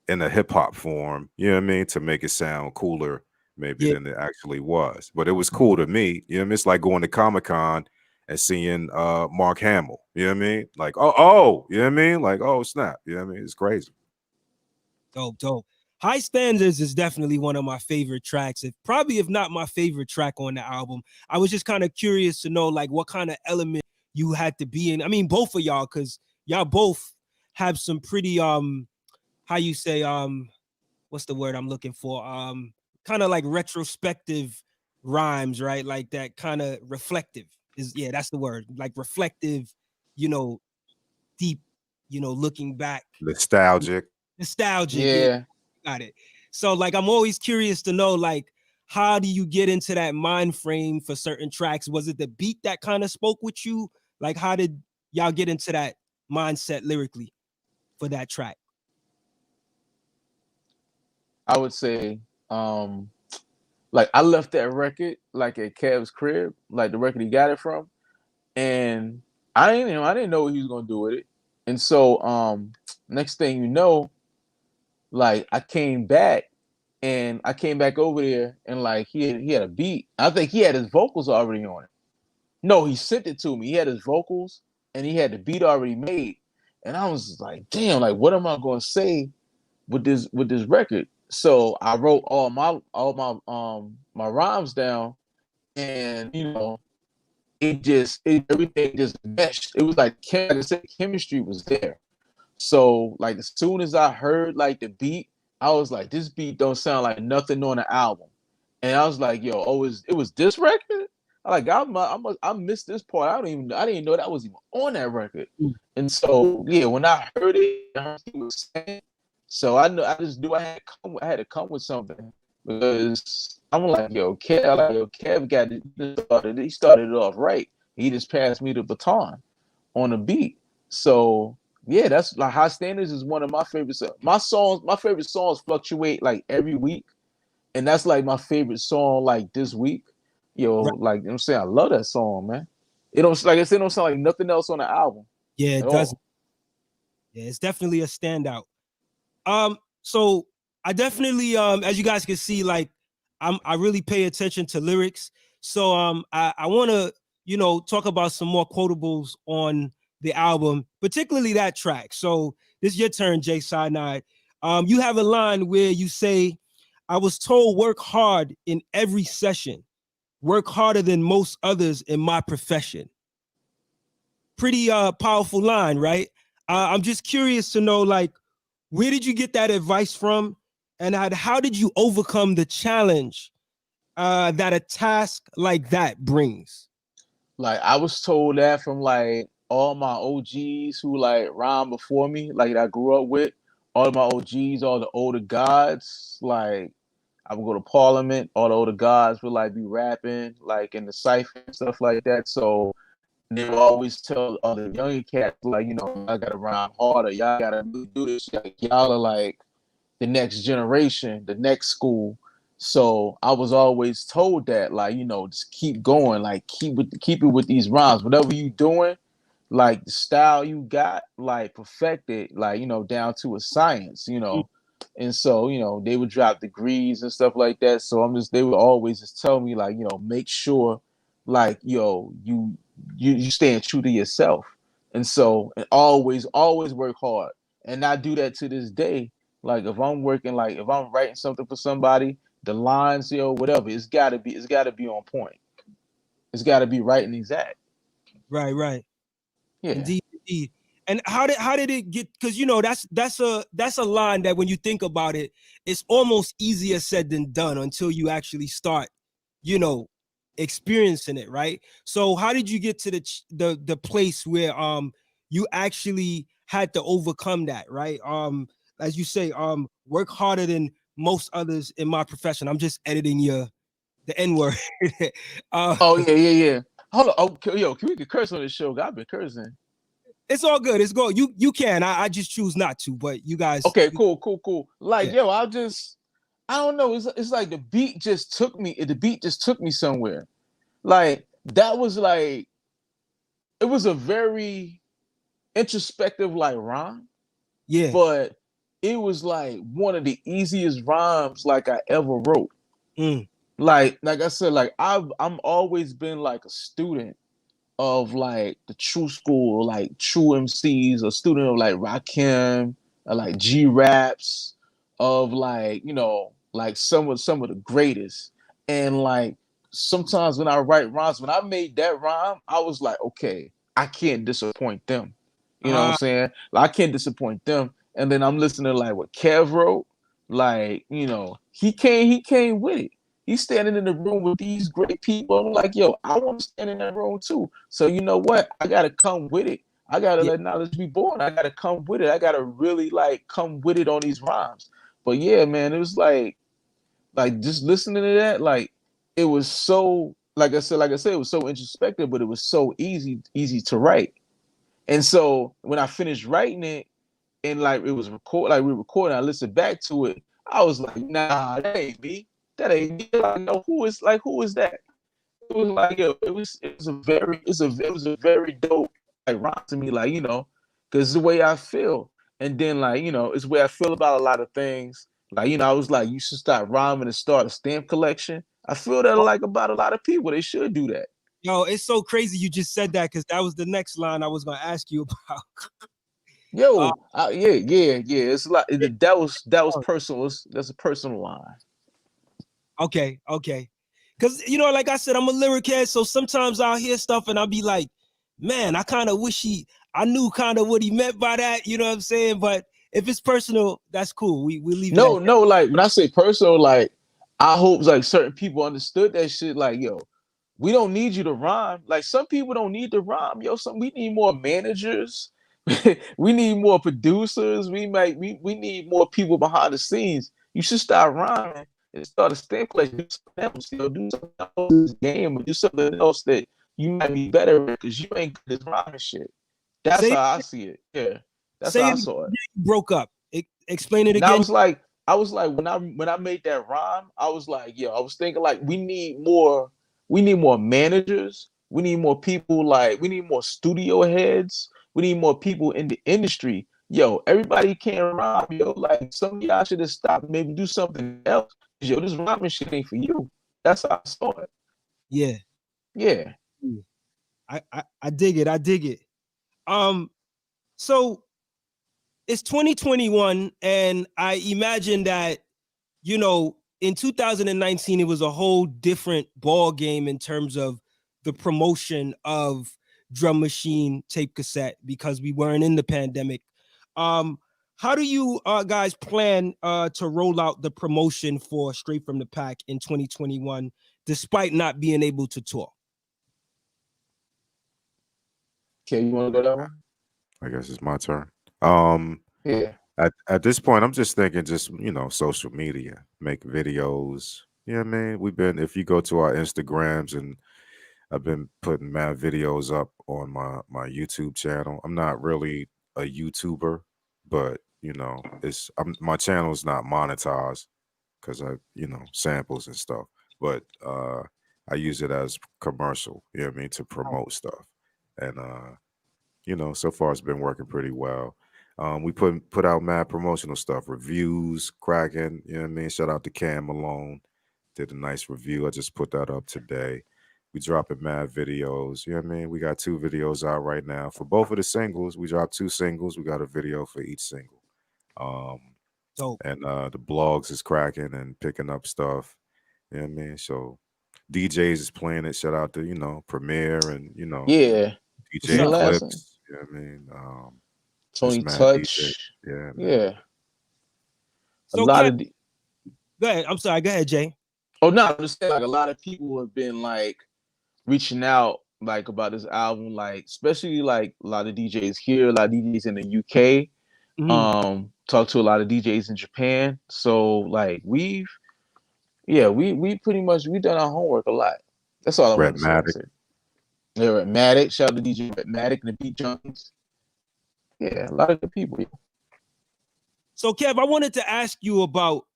C: in a hip hop form, you know what I mean? To make it sound cooler maybe
A: Yeah.
C: than it actually was. But it was cool to me, you know what I mean? It's like going to Comic-Con and seeing Mark Hamill, you know what I mean? Like, oh, you know what I mean? Like, oh, snap, you know what I mean? It's crazy.
A: Dope. High Standards is definitely one of my favorite tracks. If not my favorite track on the album. I was just kind of curious to know like what kind of element you had to be in. I mean, both of y'all, because y'all both have some pretty how you say what's the word I'm looking for? Kind of like retrospective rhymes, right? Like that kind of reflective that's the word. Like reflective, deep, looking back.
C: Nostalgic.
B: Yeah.
A: Got it. So like I'm always curious to know like how do you get into that mind frame for certain tracks? Was it the beat that kind of spoke with you? Like how did y'all get into that mindset lyrically for that track?
B: I would say, like I left that record like at Kev's crib, like the record he got it from, and I didn't know what he was gonna do with it. And so next thing you know, like I came back over there and like he had a beat. I think he had his vocals already on it. No, he sent it to me. He had his vocals and he had the beat already made. And I was like, damn, like what am I gonna say with this record? So I wrote all my my rhymes down, and everything just meshed. It was like I said, chemistry was there. So like as soon as I heard like the beat, I was like, this beat don't sound like nothing on the album. And I was like, yo, it was this record? I missed this part. I didn't know that was even on that record. And so yeah, when I heard it, I heard what he was saying, so I just knew I had to come with something, because I'm like, Kev got it. He started it off right. He just passed me the baton on the beat. So yeah, that's like High Standards is one of my favorites. My favorite songs fluctuate like every week, and that's like my favorite song like this week.
A: Right.
B: Like I'm saying, I love that song, man. It don't, like I said, it don't sound like nothing else on the album.
A: Yeah, it does. Yeah, it's definitely a standout. So I definitely as you guys can see, like I really pay attention to lyrics. So I want to talk about some more quotables on the album, particularly that track. So this is your turn, Jay Scienide. You have a line where you say, I was told work hard in every session, work harder than most others in my profession. Pretty powerful line, right? I'm just curious to know, like, where did you get that advice from? And how did you overcome the challenge that a task like that brings?
B: Like I was told that from like all my OGs who like rhymed before me, like that I grew up with, all my OGs, all the older gods. Like I would go to Parliament, all the older gods would like be rapping like in the cipher and stuff like that. So they would always tell other younger cats like, I gotta rhyme harder. Y'all gotta really do this. Like, y'all are like the next generation, the next school. So I was always told that, like, just keep going, like keep it with these rhymes. Whatever you doing, like the style you got, like perfect it, like, down to a science, And so, they would drop degrees and stuff like that. So they would always just tell me, like, make sure, like, you staying true to yourself. And so, and always work hard. And I do that to this day. Like if I'm working, like if I'm writing something for somebody, the lines, whatever, it's gotta be on point. It's gotta be right and exact.
A: Right.
B: Yeah.
A: Indeed. And how did it get? Because that's a line that when you think about it, it's almost easier said than done until you actually start, experiencing it, right? So how did you get to the place where you actually had to overcome that, right? As you say, work harder than most others in my profession. I'm just editing the N-word.
B: Oh yeah. Hold on. Oh, yo, can we curse on this show? I've been cursing.
A: It's all good. It's good. You can. I just choose not to. But you guys.
B: Okay, cool. Like, yeah. I don't know. It's like the beat just took me. The beat just took me somewhere. Like that was like, it was a very introspective like rhyme.
A: Yeah.
B: But it was like one of the easiest rhymes like I ever wrote. Like I said, like I'm always been like a student of like the true school, like true MCs, a student of like Rakim, or like G Raps, of like, like some of the greatest. And like sometimes when I write rhymes, when I made that rhyme, I was like, okay, I can't disappoint them. You know what I'm saying? Like, I can't disappoint them. And then I'm listening to like what Kev wrote, like, he came with it. He's standing in the room with these great people. I'm like, yo, I want to stand in that room too. So you know what? I gotta come with it. I gotta let knowledge be born. I gotta come with it. I gotta really like come with it on these rhymes. But yeah, man, it was like just listening to that, like it was so, like I said, it was so introspective, but it was so easy to write. And so when I finished writing it, and like it was we recorded, I listened back to it. I was like, nah, that ain't me. That ain't me. Like, who is that? It was like, yo, it was a very dope like rhyme to me, like, because the way I feel. And then like, it's the way I feel about a lot of things. Like, I was like, you should start rhyming and start a stamp collection. I feel that like about a lot of people. They should do that.
A: Yo, it's so crazy you just said that, because that was the next line I was gonna ask you about.
B: Yo, yeah. It's like that was personal. That's a personal line.
A: Okay. Because like I said, I'm a lyric head, so sometimes I'll hear stuff and I'll be like, man, I kind of wish I knew kind of what he meant by that. You know what I'm saying? But if it's personal, that's cool. We leave it.
B: No, like when I say personal, like I hope like certain people understood that shit. Like, yo, we don't need you to rhyme. Like some people don't need to rhyme. Yo, we need more managers. We need more producers. We need more people behind the scenes. You should start rhyming and start a stamp collection. Do something else. Do something else in this game, or do something else that you might be better at, because you ain't good at rhyming shit. That's how I see it. Yeah, that's how I saw it.
A: Broke up. Explain it
B: And
A: again.
B: I was like, when I made that rhyme, I was like, yo, I was thinking like we need more managers, we need more people, like we need more studio heads, we need more people in the industry. Yo, everybody can't rhyme, yo. Like some of y'all should have stopped, maybe do something else. Yo, this rhyming shit ain't for you. That's how I saw it.
A: Yeah. I dig it. So it's 2021, and I imagine that, in 2019, it was a whole different ball game in terms of the promotion of Drum Machine tape cassette, because we weren't in the pandemic. How do you guys plan to roll out the promotion for Straight from the Pack in 2021, despite not being able to tour?
B: Okay, you want to go that one?
C: I guess it's my turn.
B: Yeah.
C: At this point, I'm just thinking, social media, make videos. Yeah, man. If you go to our Instagrams, and I've been putting mad videos up on my YouTube channel. I'm not really a YouTuber, but you know, my channel is not monetized because I, you know, samples and stuff, but I use it as commercial, you know what I mean, to promote stuff. And you know, so far it's been working pretty well. We put out mad promotional stuff, reviews, cracking, you know what I mean? Shout out to Cam Malone. Did a nice review. I just put that up today. We dropping mad videos, you know what I mean? We got 2 videos out right now. For both of the singles, we dropped 2 singles. We got a video for each single. Um
A: So
C: and the blogs is cracking and picking up stuff. You know what I mean? So DJs is playing it. Shout out to, you know, Premiere and, you know,
B: Yeah.
A: what's
B: Seen
C: DJ
B: the
A: up?
B: last one?
C: Clips. You know what I mean? Just
B: Tony
C: mad DJ.
B: Touch.
C: Yeah, man.
B: Yeah. A
A: So
B: lot
A: Kev,
B: of
A: go ahead. I'm sorry. Go ahead, Jay.
B: oh no, I'm just saying like a lot of people have been like reaching out like about this album, like especially like a lot of DJs here, a lot of DJs in the UK.
A: Mhm.
B: Talked to a lot of DJs in Japan. So like we pretty much we done our homework a lot. That's all I want to say.
C: Redmatic.
B: That's it. Yeah, Redmatic. Shout out to DJ Redmatic and the Beat Junkies. Yeah, a lot of good people.
A: So Kev, I wanted to ask you about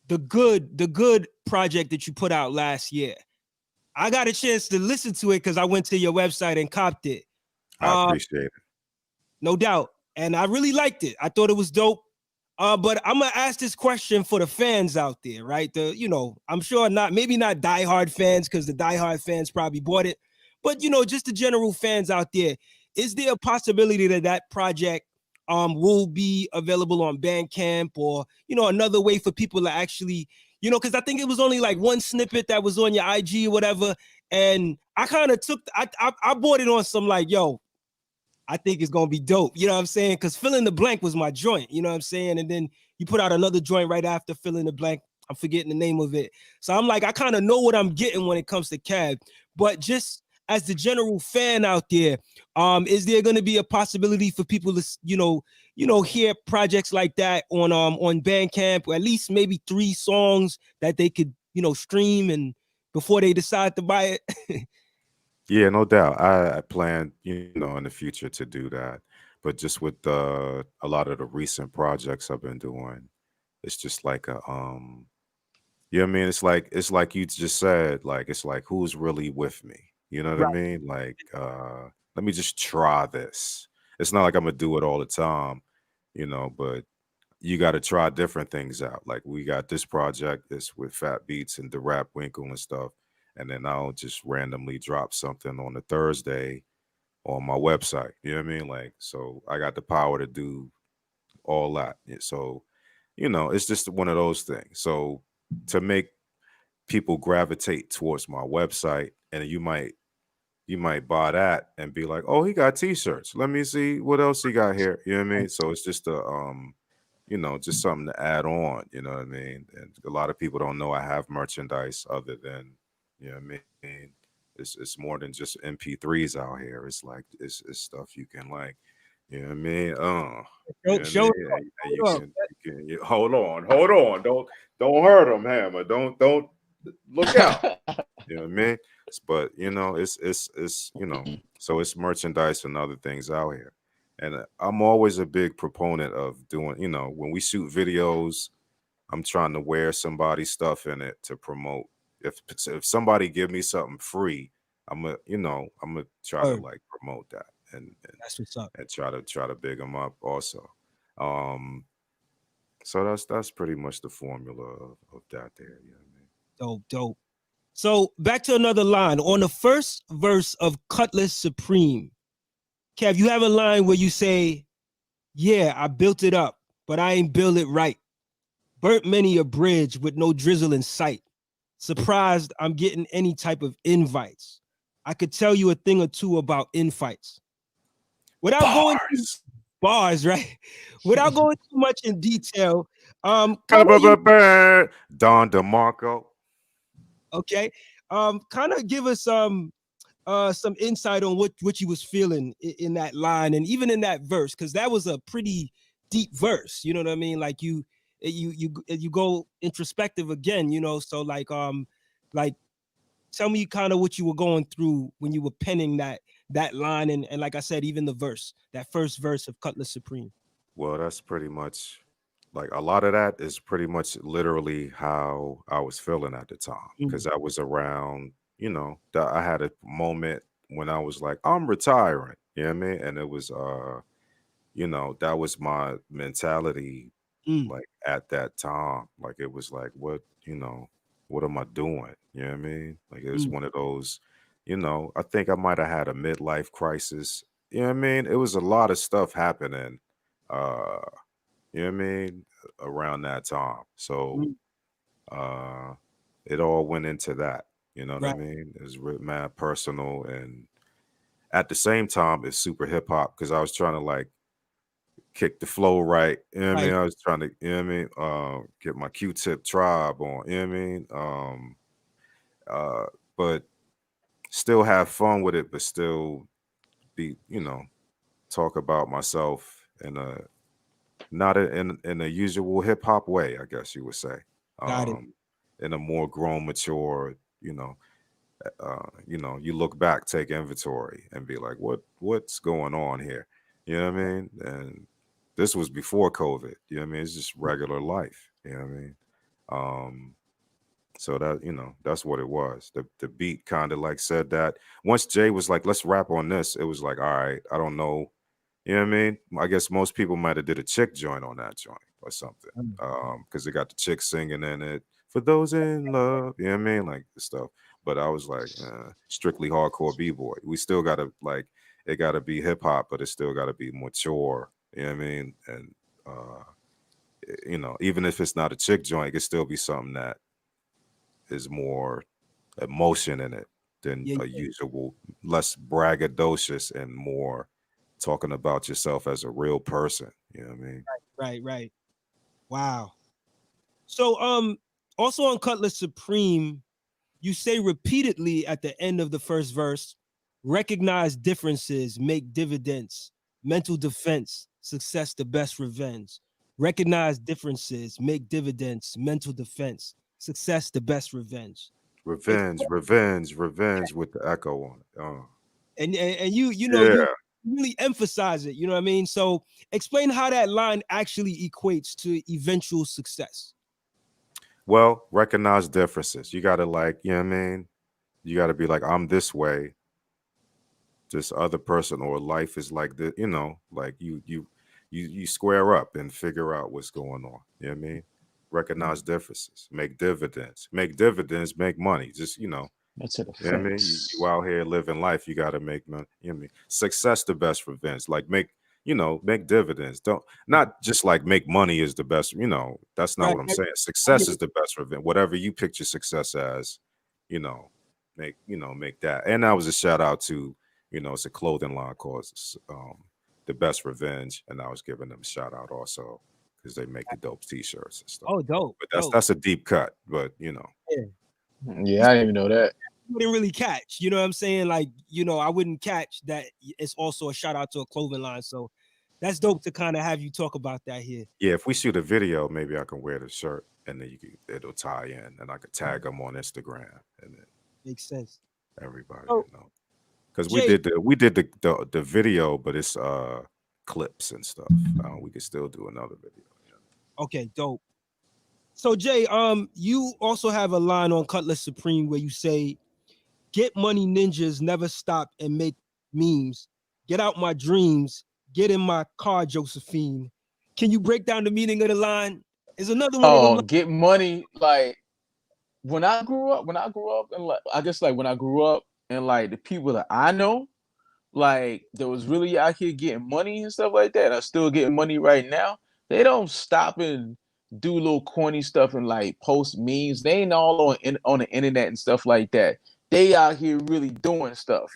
A: the good project that you put out last year. I got a chance to listen to it because I went to your website and copped it.
C: I appreciate it.
A: No doubt. And I really liked it. I thought it was dope. But I'm gonna ask this question for the fans out there, right? You know, I'm sure maybe not diehard fans, because the diehard fans probably bought it, but you know, just the general fans out there. Is there a possibility that that project will be available on Bandcamp, or you know, another way for people to actually, you know, because I think it was only like one snippet that was on your IG or whatever, and I kind of I bought it on some like, yo, I think it's gonna be dope. You know what I'm saying? Because Fill in the Blank was my joint. You know what I'm saying? And then you put out another joint right after Fill in the Blank. I'm forgetting the name of it. So I'm like, I kind of know what I'm getting when it comes to Kev. But just as the general fan out there, is there gonna be a possibility for people to, hear projects like that on Bandcamp, or at least maybe 3 songs that they could, stream and before they decide to buy it?
C: Yeah, no doubt. I plan, you know, in the future to do that. But just with a lot of the recent projects I've been doing, it's just like you know what I mean? It's like you just said, like it's like who's really with me? You know what I
A: Right.
C: mean? Like let me just try this. It's not like I'm gonna do it all the time, you know, but you got to try different things out. Like we got this project that's with Fat Beats and the Rap Winkle and stuff, and then I'll just randomly drop something on a Thursday on my website. You know what I mean? Like, so I got the power to do all that. So, you know, it's just one of those things. So to make people gravitate towards my website, and you might buy that and be like, oh, he got t-shirts. Let me see what else he got here. You know what I mean? So it's just you know, just something to add on, you know what I mean? And a lot of people don't know I have merchandise other than, you know what I mean? It's more than just MP3s out here. It's like it's stuff you can like, you know what I mean? You know what I
A: Show
C: mean?
A: it up.
C: And
A: Show it up.
C: hold on. Don't hurt him, Hammer. Don't look out. You know what I mean? But you know, it's you know, so it's merchandise and other things out here. And I'm always a big proponent of doing, you know, when we shoot videos, I'm trying to wear somebody's stuff in it to promote. If somebody give me something free, I'm gonna try to
A: Word.
C: like promote that and
A: That's what's up.
C: and try to big them up also. Um, so that's pretty much the formula of that there. You know what I mean?
A: Dope, dope. So back to another line. On the first verse of Cutlass Supreme, Kev, you have a line where you say, yeah, I built it up, but I ain't built it right. Burnt many a bridge with no drizzle in sight. Surprised I'm getting any type of invites. I could tell you a thing or two about infights. Without going through
C: Bars.
A: bars, right? Without going too much in detail, kind of
C: Don DeMarco.
A: okay. Kind of give us some insight on what you was feeling in that line and even in that verse, because that was a pretty deep verse. You know what I mean? Like you go introspective again. You know, so like tell me kind of what you were going through when you were penning that line and like I said, even the verse, that first verse of Cutlass Supreme.
C: Well, that's pretty much like a lot of that is pretty much literally how I was feeling at the time
A: Mm,
C: because I was around, that I had a moment when I was like, I'm retiring. You know what I mean? And it was, that was my mentality
A: mm,
C: like at that time. Like it was like, what am I doing? You know what I mean? Like it was
A: mm,
C: one of those, I think I might have had a midlife crisis. You know what I mean? It was a lot of stuff happening. Uh you know what I mean? Around that time. So
A: mm.
C: uh it all went into that. You know what I
A: Right,
C: mean? It was mad personal and at the same time it's super hip hop because I was trying to like kick the flow right. You know what I mean?
A: right.
C: I was trying to, get my Q-tip tribe on, you know what I mean? Uh but still have fun with it, but still be, talk about myself in a not in a usual hip hop way, I guess you would say.
A: Got it.
C: In a more grown, mature, you look back, take inventory, and be like, what's going on here? You know what I mean? And this was before COVID. You know what I mean? It's just regular life. You know what I mean? Um, so that that's what it was. The beat kind of like said that. Once Jay was like, let's rap on this, it was like, all right, I don't know. You know what I mean? I guess most people might have did a chick joint on that joint or something.
A: Mm.
C: Because they got the chick singing in it. For those in love, you know what I mean? Like the stuff. But I was like, strictly hardcore B-boy. We still gotta like it gotta be hip hop, but it still gotta be mature. You know what I mean? And even if it's not a chick joint, it could still be something that is more emotion in it than
A: Yeah,
C: a usual, less braggadocious and more talking about yourself as a real person. You know what I mean?
A: right, right. Wow. So, also on Cutlass Supreme, you say repeatedly at the end of the first verse, recognize differences, make dividends, mental defense, success the best revenge. Recognize differences, make dividends, mental defense, success the best revenge. Ex-
C: Revenge, revenge, revenge with the echo on it.
A: and you
C: Yeah.
A: really emphasize it, you know what I mean? So explain how that line actually equates to eventual success.
C: Well, recognize differences. You got to like, you know what I mean? You got to be like, I'm this way. This other person or life is like the, like you square up and figure out what's going on. You know what I mean? Recognize differences, make dividends, make money. Just
B: That's to the
C: you know what I mean? You
B: facts.
C: out here living life, you gotta make money. You know what I mean? Success the best revenge. Like make dividends. Don't not just like make money is the best, that's not
A: Right,
C: what I'm
A: right.
C: saying.
A: I
C: Success
A: get
C: is
A: it.
C: the best revenge. Whatever you picture success as, you know, make that. And that was a shout out to, it's a clothing line called The Best Revenge. And I was giving them a shout out also because they make the dope t-shirts and stuff.
A: Oh, dope,
C: But that's
A: dope.
C: that's a deep cut, but
A: Yeah.
B: Yeah, I didn't even know that.
A: Wouldn't really catch. You know what I'm saying? Like, I wouldn't catch that it's also a shout out to a clothing line. So that's dope to kind of have you talk about that here.
C: yeah, if we shoot a video, maybe I can wear the shirt and then it'll tie in and I could tag them on Instagram and then
A: Makes sense.
C: everybody
A: So,
C: will know. Because we
A: Jay,
C: did the video, but it's clips and stuff. We could still do another video.
A: okay, dope. So Jay, you also have a line on Cutlass Supreme where you say, "Get money, ninjas, never stop and make memes. Get out my dreams. Get in my car, Josephine." Can you break down the meaning of the line? Is another one of them.
B: Oh, get money. Like when I grew up, and like I guess like when I grew up and like the people that I know, like that was really out here getting money and stuff like that. I still getting money right now. They don't stop and do little corny stuff and like post memes. They ain't all on the internet and stuff like that. They out here really doing stuff.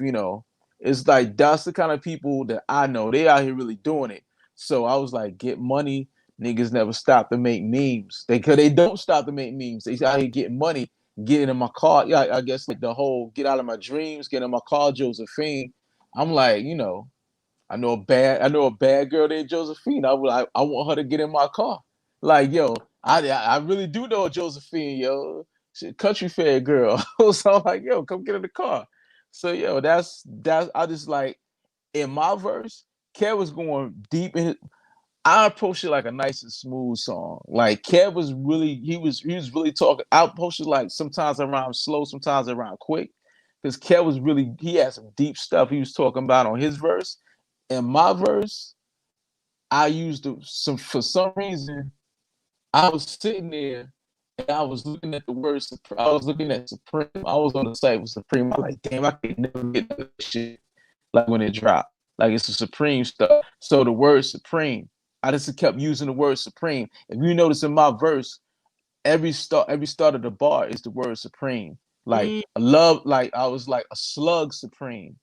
B: It's like that's the kind of people that I know. They out here really doing it. So I was like, get money. Niggas never stop to make memes. They don't stop to make memes. They out here getting money, getting in my car. Yeah, I guess like the whole get out of my dreams, get in my car, Josephine. I'm like, I know a bad girl named Josephine. I want her to get in my car. Like, yo, I really do know a Josephine, yo. She a country fair girl. So I'm like, yo, come get in the car. So yo, that's I just like in my verse, Kev was going deep in. I approached it like a nice and smooth song. Like Kev was really, he was really talking. I approached it like sometimes I rhyme slow, sometimes I rhyme quick. Because Kev was really, he had some deep stuff he was talking about on his verse. And my verse, I used some for some reason. I was sitting there and I was looking at the word. I was looking at Supreme. I was on the site with Supreme. I'm like, damn, I could never get that shit like when it dropped. Like it's a Supreme stuff. So the word Supreme, I just kept using the word Supreme. If you notice in my verse, every start of the bar is the word Supreme. Like
A: Mm.
B: a love, like I was like a slug Supreme,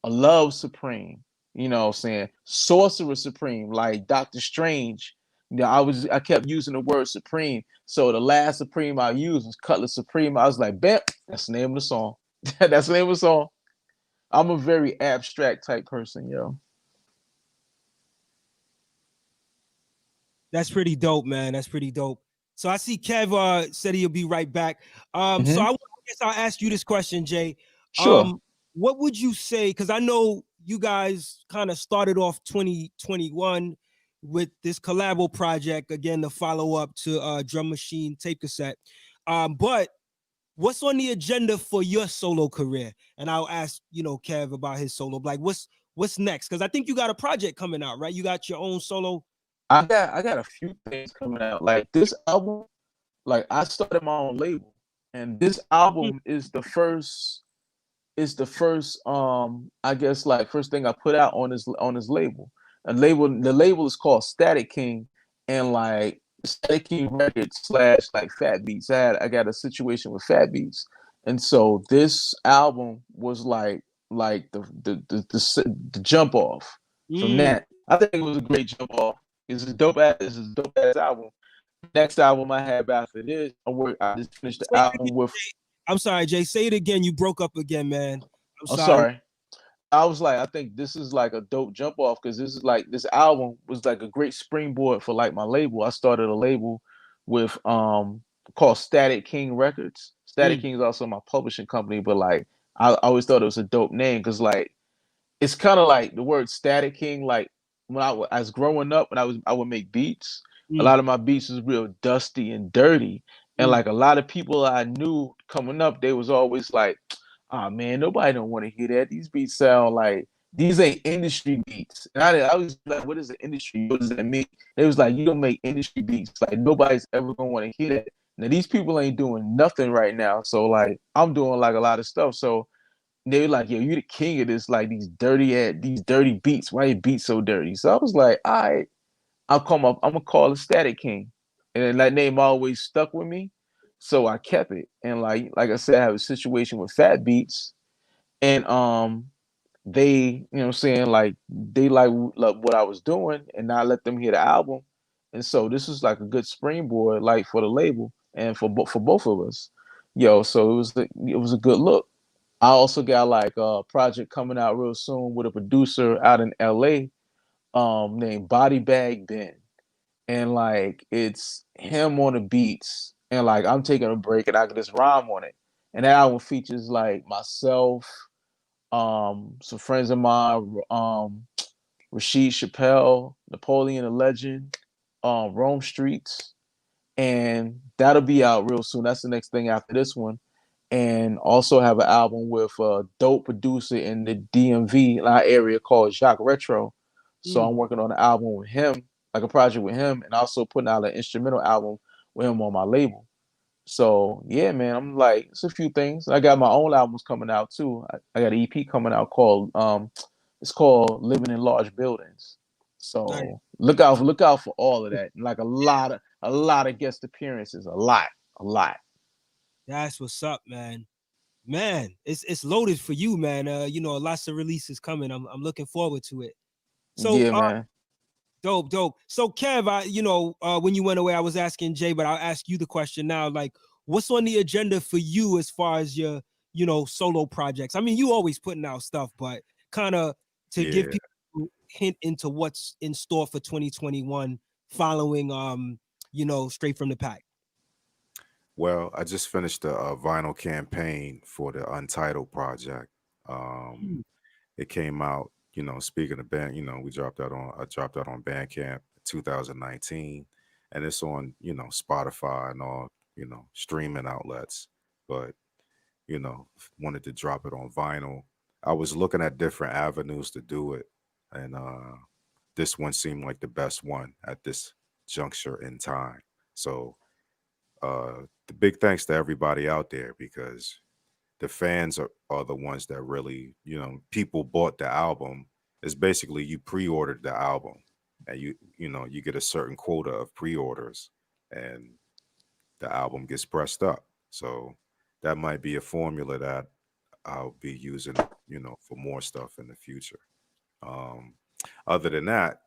B: a love Supreme. You know what I'm saying? Sorcerer Supreme, like Doctor Strange. You know, I kept using the word Supreme. So the last Supreme I used was Cutlass Supreme. I was like, "Bet that's the name of the song." That's the name of the song. I'm a very abstract type person, yo.
A: That's pretty dope, man. That's pretty dope. So I see Kev said he'll be right back. So I guess I'll ask you this question, Jay.
B: Sure.
A: What would you say? Because I know you guys kind of started off 2021 with this collabo project, again, the follow-up to Drum Machine Tape Cassette. But what's on the agenda for your solo career? And I'll ask, Kev about his solo. Like, what's next? Because I think you got a project coming out, right? You got your own solo.
B: I got a few things coming out. Like this album, like I started my own label, and this album is the first I guess like first thing I put out on this label. The label is called Static King, and like Static King Records slash like Fat Beats. I got a situation with Fat Beats, and so this album was like the jump off from
A: Mm.
B: that. I think it was a great jump off. It's a dope ass album. Next album I have after this, I just finished the album with.
A: I'm sorry, Jay. Say it again. You broke up again, man. I'm
B: I'm
A: sorry.
B: sorry. I was like, I think this is like a dope jump off because this album was like a great springboard for like my label. I started a label with called Static King Records. Static
A: Mm.
B: King is also my publishing company, but like I always thought it was a dope name because like it's kind of like the word Static King. Like when I was growing up, when I would make beats. A
A: Mm.
B: lot of my beats was real dusty and dirty, and
A: Mm.
B: like a lot of people I knew coming up, they was always like, "Oh man, nobody don't want to hear that. These beats sound like these ain't industry beats." And I was like, "What is the industry? What does that mean?" It was like, "You don't make industry beats. Like nobody's ever gonna want to hear that." Now these people ain't doing nothing right now, so like I'm doing like a lot of stuff. So they were like, "Yo, you the king of this, like these dirty beats. Why your beats so dirty?" So I was like, "All right, I'm gonna call it Static King," and then that name always stuck with me, so I kept it. And like I said, I have a situation with Fat Beats, and they, you know, what I'm saying like they like what I was doing, and I let them hear the album, and so this is like a good springboard, like for the label and for both of us, yo. So it was a good look. I also got like a project coming out real soon with a producer out in LA named Body Bag Ben. And like it's him on the beats. And like I'm taking a break and I can just rhyme on it. And that album features like myself, some friends of mine, Rashid Chappelle, Napoleon the Legend, Rome Streets, and that'll be out real soon. That's the next thing after this one. And also have an album with a dope producer in the DMV area called Jacques Retro. So
A: Mm.
B: I'm working on an album with him, like a project with him, and also putting out an instrumental album with him on my label. So yeah, man, I'm like, it's a few things. I got my own albums coming out too. I got an EP coming out called it's called Living in Large Buildings.
A: Nice.
B: So look out for all of that. Like a lot of guest appearances, a lot.
A: That's what's up, man. Man, it's loaded for you, man. Lots of releases coming. I'm looking forward to it. So
B: Yeah, man.
A: dope. So Kev, when you went away, I was asking Jay, but I'll ask you the question now. Like, what's on the agenda for you as far as your, solo projects? I mean, you always putting out stuff, but kind of to give
C: Yeah.
A: people a hint into what's in store for 2021 following straight from the pack.
C: Well, I just finished a vinyl campaign for the Untitled project.
A: Mm.
C: It came out, speaking of band, we dropped that on I dropped that on Bandcamp 2019, and it's on, Spotify and all, streaming outlets. But, wanted to drop it on vinyl. I was looking at different avenues to do it, and this one seemed like the best one at this juncture in time. So, the big thanks to everybody out there, because the fans are the ones that really, people bought the album. It's basically you pre-ordered the album, and you get a certain quota of pre-orders, and the album gets pressed up. So that might be a formula that I'll be using, for more stuff in the future. Um, Other than that,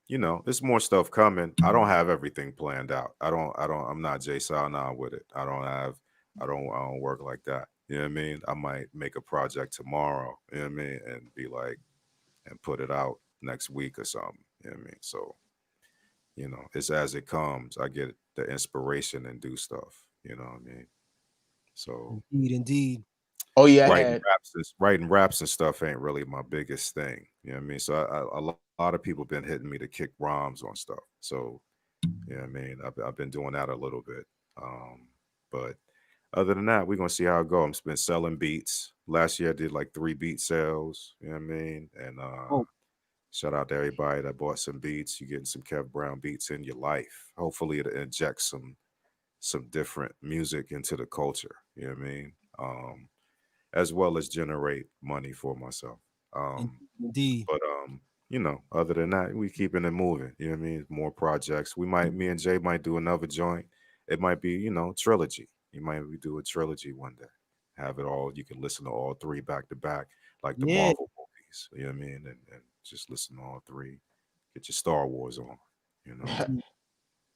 C: there's more stuff coming. I don't have everything planned out. I'm not Jay Scienide with it. I don't work like that. You know what I mean? I might make a project tomorrow, you know what I mean, and be like, and put it out next week or something. You know what I mean? So, it's as it comes. I get the inspiration and do stuff. You know what I mean? So
A: Indeed.
B: Oh yeah, I
C: writing
B: had.
C: writing raps and stuff ain't really my biggest thing. You know what I mean? So a lot of people been hitting me to kick rhymes on stuff. So, you know what I mean? I've been doing that a little bit. But other than that, we're gonna see how it goes. I've been selling beats. Last year I did like 3 beat sales, you know what I mean? And
A: Oh,
C: shout out to everybody that bought some beats. You're getting some Kev Brown beats in your life. Hopefully it injects some different music into the culture, you know what I mean? As well as generate money for myself. Um,
A: indeed.
C: but other than that, we keeping it moving. You know what I mean? More projects. Me and Jay might do another joint. It might be, trilogy. You might do a trilogy one day. Have it all. You can listen to all 3 back to back, like the
A: Yeah.
C: Marvel movies. You know what I mean? And just listen to all 3. Get your Star Wars on. You know.
A: Indeed.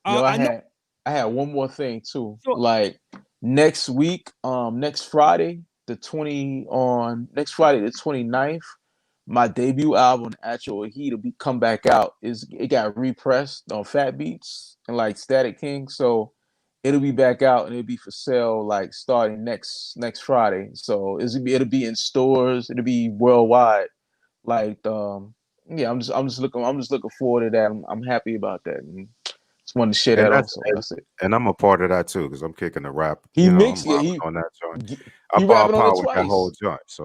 B: Yo, I
A: I know.
B: had one more thing too.
A: Sure.
B: Like next week, next Friday, next Friday the 29th, my debut album, Actual Heat, will be come back out. It got repressed on Fat Beats and like Static King. So it'll be back out and it'll be for sale like starting next Friday. So it'll be in stores, it'll be worldwide. Like yeah, I'm just looking forward to that. I'm happy about that. And just wanted to share
C: And
B: that
C: that's
B: also. That's it.
C: and I'm a part of that too, because I'm kicking the rap.
B: He
C: I'm
B: mixed, yeah,
C: rhyming on that joint. I
B: he rapping on it
C: powered that whole
B: twice.
C: joint. So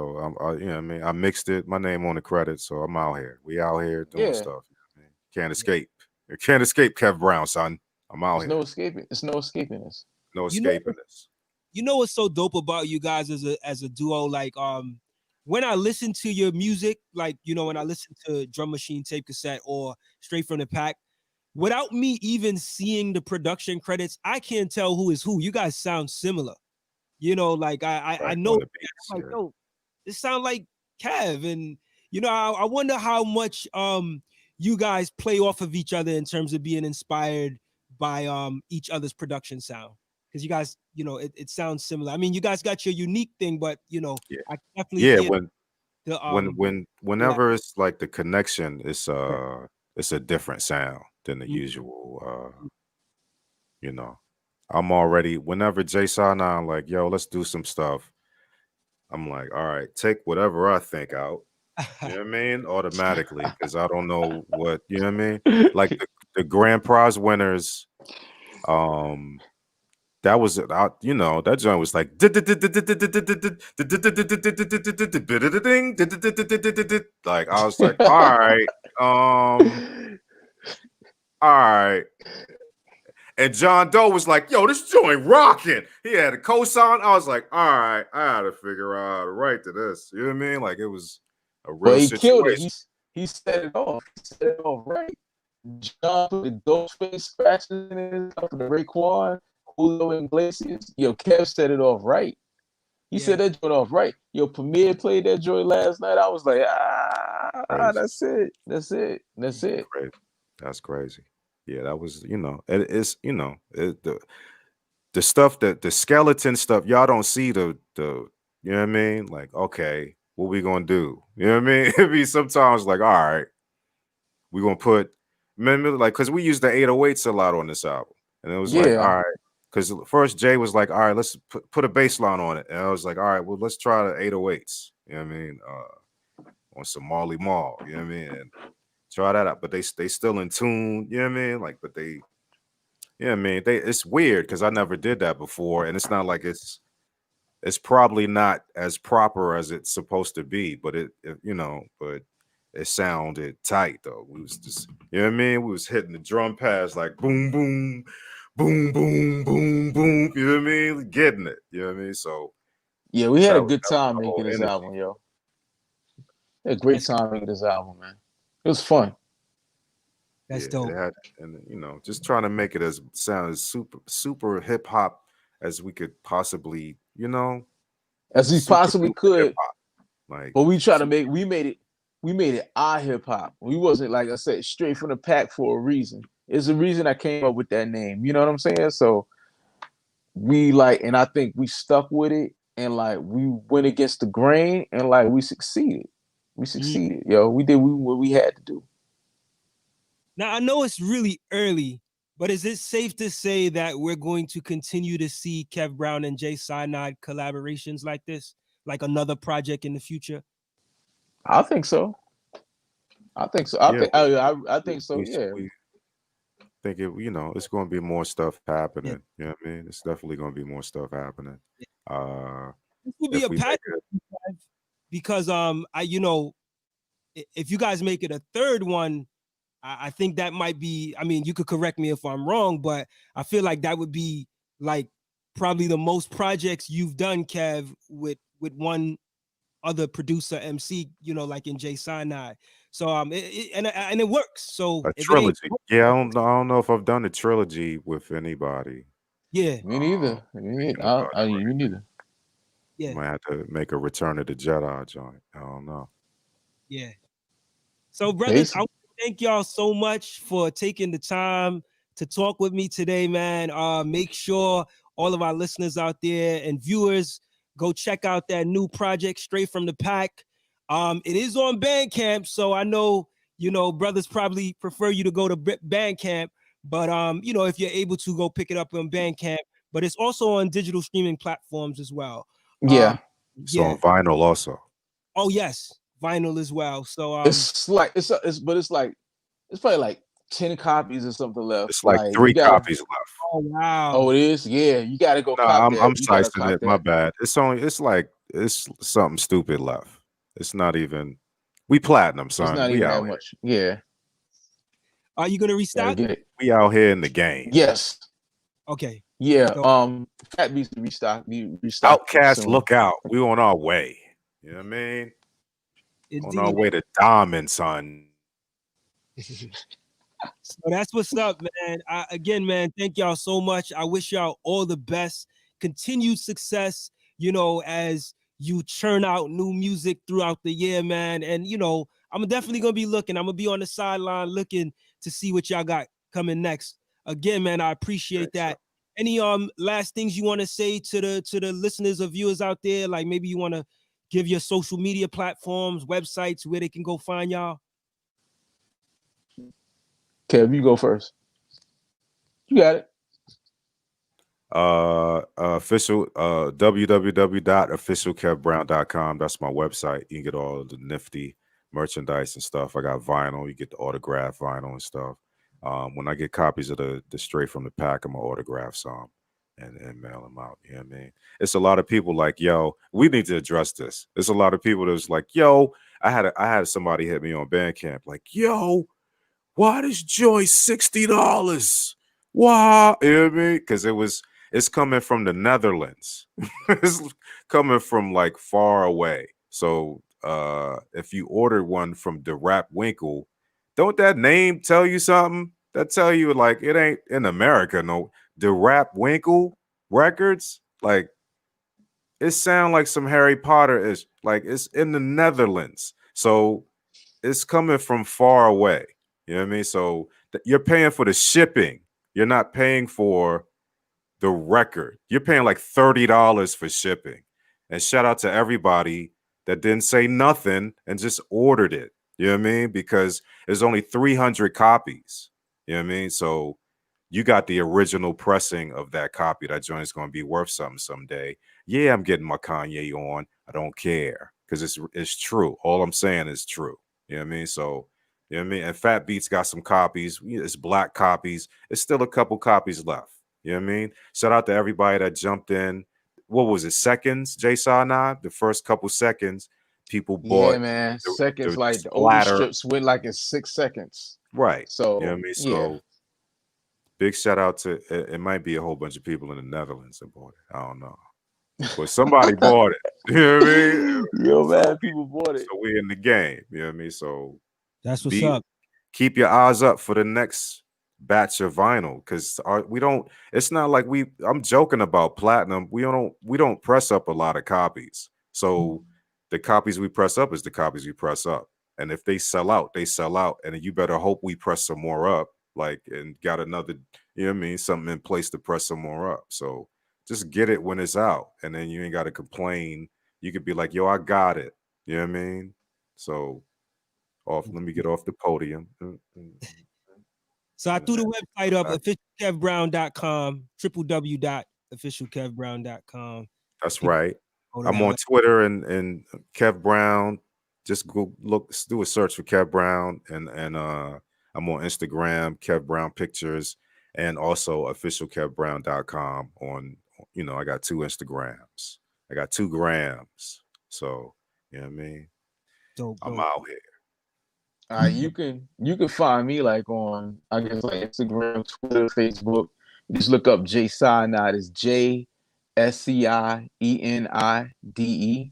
C: you know what I mean? I mixed it, my name on the credits, so I'm out here. We out here doing
B: Yeah,
C: stuff. You know what I mean? Can't escape. You can't escape Kev Brown, son. I'm out
B: there's no
C: here.
B: escaping. There's no escaping this.
C: No
A: You know,
C: escaping this.
A: what's so dope about you guys as a duo? Like, when I listen to your music, like, when I listen to Drum Machine tape cassette or Straight from the Pack, without me even seeing the production credits, I can't tell who is who. You guys sound similar. Like I
C: Right
A: know
C: on
A: that.
C: the beats.
A: I'm like,
C: Yeah.
A: yo, this sound like Kev. And I wonder how much you guys play off of each other in terms of being inspired by each other's production sound. Because you guys, it sounds similar. I mean, you guys got your unique thing, but
C: Yeah.
A: I definitely
C: Yeah.
A: hear the la-
C: Whenever it's like the connection,
A: right.
C: it's a different sound than the
A: Mhm.
C: usual. You know. I'm already whenever Jay Sana like, yo, let's do some stuff. I'm like, all right, take whatever I think out. You know what I mean? Automatically, because I don't know what, you know what I mean? Like the grand prize winners, um, that was that joint was like like I was like, all right. And John Doe was like, yo, this joint rocking. He had a cosign. I was like, all right, I gotta figure out how to write to this. You know what I mean? Like it was a
B: But
C: real
B: he killed it.
C: situation.
B: He set it off. He set it off right. John put the ghost face scratches in his for the Raekwon, Julio Iglesias. Yo, Kev set it off right. He
A: Yeah.
B: set that joint off right. Yo, Premier played that joint last night. I was like,
C: Crazy.
B: that's it. That's it. That's it.
C: Crazy. That's crazy. Yeah, that was, it's, the stuff that the skeleton stuff, y'all don't see the you know what I mean? Like, okay, what we gonna do? You know what I mean? It'd be sometimes like, all right, we gonna put remember like because we used the 808s a lot on this album. And it was like,
B: Yeah.
C: all right, because first Jay was like, all right, let's put a bass line on it. And I was like, all right, well, let's try the 808s. You know what I mean? on some Marley Marl, you know what I mean? And try that out. But they still in tune, you know what I mean? Like, but they, yeah, I mean, it's weird because I never did that before, and it's not like it's probably not as proper as it's supposed to be, but but it sounded tight though. We was just, you know what I mean? We was hitting the drum pads like boom, boom, boom, boom, boom, boom. You know what I mean? Getting it. You know what I mean? So
B: Yeah, we had
C: that
B: a
C: was
B: good time
C: the whole
B: making this
C: energy.
B: album, yo. We had a great time making this album, man. It was fun.
A: That's
C: Yeah,
A: dope.
C: it had, and just trying to make it as sound as super hip hop as we could possibly,
B: As we
C: super
B: possibly
C: duper hip
B: could,
C: hop. Like,
B: but we made it our hip hop. We wasn't, like I said, straight from the pack for a reason. It's the reason I came up with that name. You know what I'm saying? So and I think we stuck with it, and like we went against the grain, and like we succeeded. We succeeded, yo. We did what we had to do.
A: Now I know it's really early, but is it safe to say that we're going to continue to see Kev Brown and Jay Scienide collaborations like this, like another project in the future?
B: I think so. I think so.
C: yeah,
B: I think so. Yeah.
C: we think it's going to be more stuff happening. You know what I mean? It's definitely going to be more stuff happening.
A: This will be
C: If
A: a
C: we make
A: pattern
C: it,
A: because if you guys make it a third one, I think that might be. I mean, you could correct me if I'm wrong, but I feel like that would be like probably the most projects you've done, Kev, with one other producer, MC. Like in Jay Sinai. So and it works. So
C: a
A: if it ain't,
C: trilogy. Yeah, I don't know if I've done a trilogy with anybody.
A: yeah,
B: Me neither.
C: Thinking about it,
B: You neither.
A: yeah,
C: might have to make a Return of the Jedi joint. I don't know.
A: yeah. So, brothers, I
B: Jason.
A: want to thank y'all so much for taking the time to talk with me today, man. Make sure all of our listeners out there and viewers go check out that new project, Straight from the Pack. It is on Bandcamp, so I know brothers probably prefer you to go to Bandcamp, but if you're able to go pick it up on Bandcamp, but it's also on digital streaming platforms as well.
B: Yeah.
C: It's
A: Yeah.
C: on vinyl also.
A: Oh yes, vinyl as well. So
B: It's like it's probably like 10 copies or something left.
C: It's like
B: Like
C: 3
B: you gotta.
C: copies left.
A: oh wow.
B: Oh, it is. Yeah, you gotta go
C: No,
B: cop
C: I'm
B: that. You gotta
C: slicing
B: cop
C: it. My
B: that.
C: bad. It's something stupid left. It's not even. We platinum,
B: It's
C: son.
B: not
C: We
B: even that
C: out here.
B: much. Yeah,
A: Are you gonna
B: gotta
A: restock?
B: get it.
C: We out here in the game.
B: Yes.
A: Okay.
B: Yeah.
A: So,
B: Fat Beast be restock
C: Outcast,
B: soon.
C: look out. We on our way. You know what I mean? On our
A: indeed.
C: way to diamond, son.
A: So that's what's up, man. Again, man, thank y'all so much. I wish y'all all the best, continued success, as you churn out new music throughout the year, man. And I'm definitely gonna be looking. I'm gonna be on the sideline looking to see what y'all got coming next. Again, man, I appreciate that. Any last things you want to say to the listeners or viewers out there? Like maybe you want to give your social media platforms, websites where they can go find y'all.
B: Kev, you go first. You got it.
C: Official www.officialkevbrown.com. That's my website. You can get all the nifty merchandise and stuff. I got vinyl. You get the autograph vinyl and stuff. When I get copies of the Straight from the Pack, I'm gonna autograph some and mail them out. You know what I mean? It's a lot of people like, yo, we need to address this. There's a lot of people that's like, yo, I had somebody hit me on Bandcamp, like, yo, why does joy $60? Why? You know what I mean? Because it's coming from the Netherlands. It's coming from like far away. So if you order one from the Rap Winkle, don't that name tell you something? That tell you like it ain't in America, no. The Rap Winkle records, like it sound like some Harry Potter is like it's in the Netherlands. So it's coming from far away. You know what I mean? So you're paying for the shipping. You're not paying for the record. You're paying like $30 for shipping. And shout out to everybody that didn't say nothing and just ordered it. You know what I mean? Because there's only 300 copies. You know what I mean? So you got the original pressing of that copy. That joint is going to be worth something someday. Yeah, I'm getting my Kanye on. I don't care. because it's true. All I'm saying is true. You know what I mean? So, you know what I mean? And Fat Beats got some copies. It's black copies. It's still a couple copies left. You know what I mean? Shout out to everybody that jumped in. What was it? Seconds, Jay Scienide? The first couple seconds, people bought
B: Yeah, man. Seconds,
C: the
B: like the oldest
C: splatter.
B: strips went like in 6 seconds.
C: Right.
B: So
C: You know what I mean?
B: yeah.
C: So big shout out to it might be a whole bunch of people in the Netherlands that bought it. I don't know. But somebody bought it. You know what I mean?
B: Yo, man, people bought it.
C: So we're in the game. You know what I mean? So
A: That's what's up.
C: keep your eyes up for the next batch of vinyl, because we don't, it's not like I'm joking about platinum. We don't press up a lot of copies. So the copies we press up is the copies we press up. And if they sell out, they sell out. And you better hope we press some more up, like, and got another, you know what I mean, something in place to press some more up. So just get it when it's out, and then you ain't got to complain. You could be like, yo, I got it. You know what I mean? So let me get off the podium.
A: So I threw the website up, officialkevbrown.com, www.officialkevbrown.com.
C: That's right. I'm on Twitter and Kev Brown. Just go do a search for Kev Brown, and I'm on Instagram, Kev Brown Pictures, and also officialkevbrown.com. On, you know, I got 2 Instagrams. I got 2 grams. So, you know what I mean?
A: Dope.
C: I'm out here.
B: You can find me like on, I guess, like Instagram, Twitter, Facebook. You just look up Jay Scienide. It's JSCIENIDE.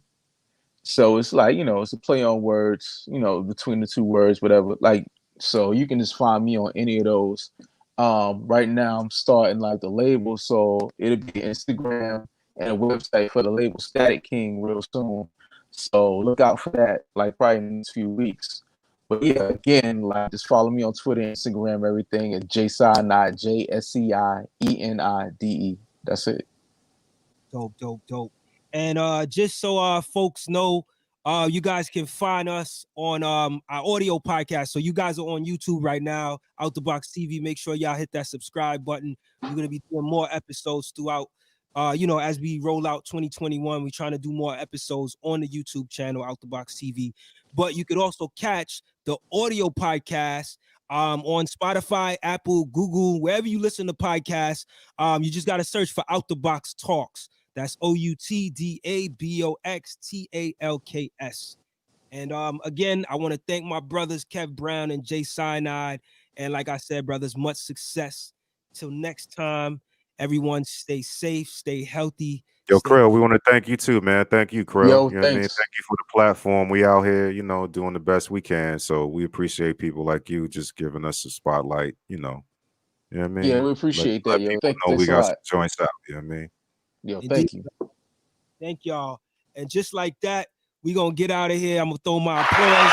B: So it's like, you know, it's a play on words, you know, between the 2 words, whatever. Like, so you can just find me on any of those. Right now I'm starting like the label, so it'll be Instagram and a website for the label Static King real soon. So look out for that, like probably in the next few weeks. But yeah, again, like just follow me on Twitter, Instagram, everything at Scienide, JSCIENIDE. That's it.
A: Dope. And just so folks know, you guys can find us on our audio podcast. So you guys are on YouTube right now, Out the Box TV. Make sure y'all hit that subscribe button. We're gonna be doing more episodes throughout. You know, as we roll out 2021, we're trying to do more episodes on the YouTube channel, Out the Box TV. But you could also catch the audio podcast on Spotify, Apple, Google, wherever you listen to podcasts. You just got to search for Out the Box Talks. That's OUTDABOXTALKS. And again, I want to thank my brothers Kev Brown and Jay Cyanide. And like I said, brothers, much success. Till next time, everyone stay safe, stay healthy.
C: Yo, Cril, we want to thank you too, man. Thank you, Cril.
B: Yo,
C: you know what I mean? Thank you for the platform. We out here, you know, doing the best we can. So we appreciate people like you just giving us a spotlight, you know. You know what I mean?
B: Yeah, we appreciate that, yo.
C: Thanks we got some joints out, you know what I mean?
B: Yo, thank you.
A: Thank y'all. And just like that, we gonna get out of here. I'm gonna throw my applause.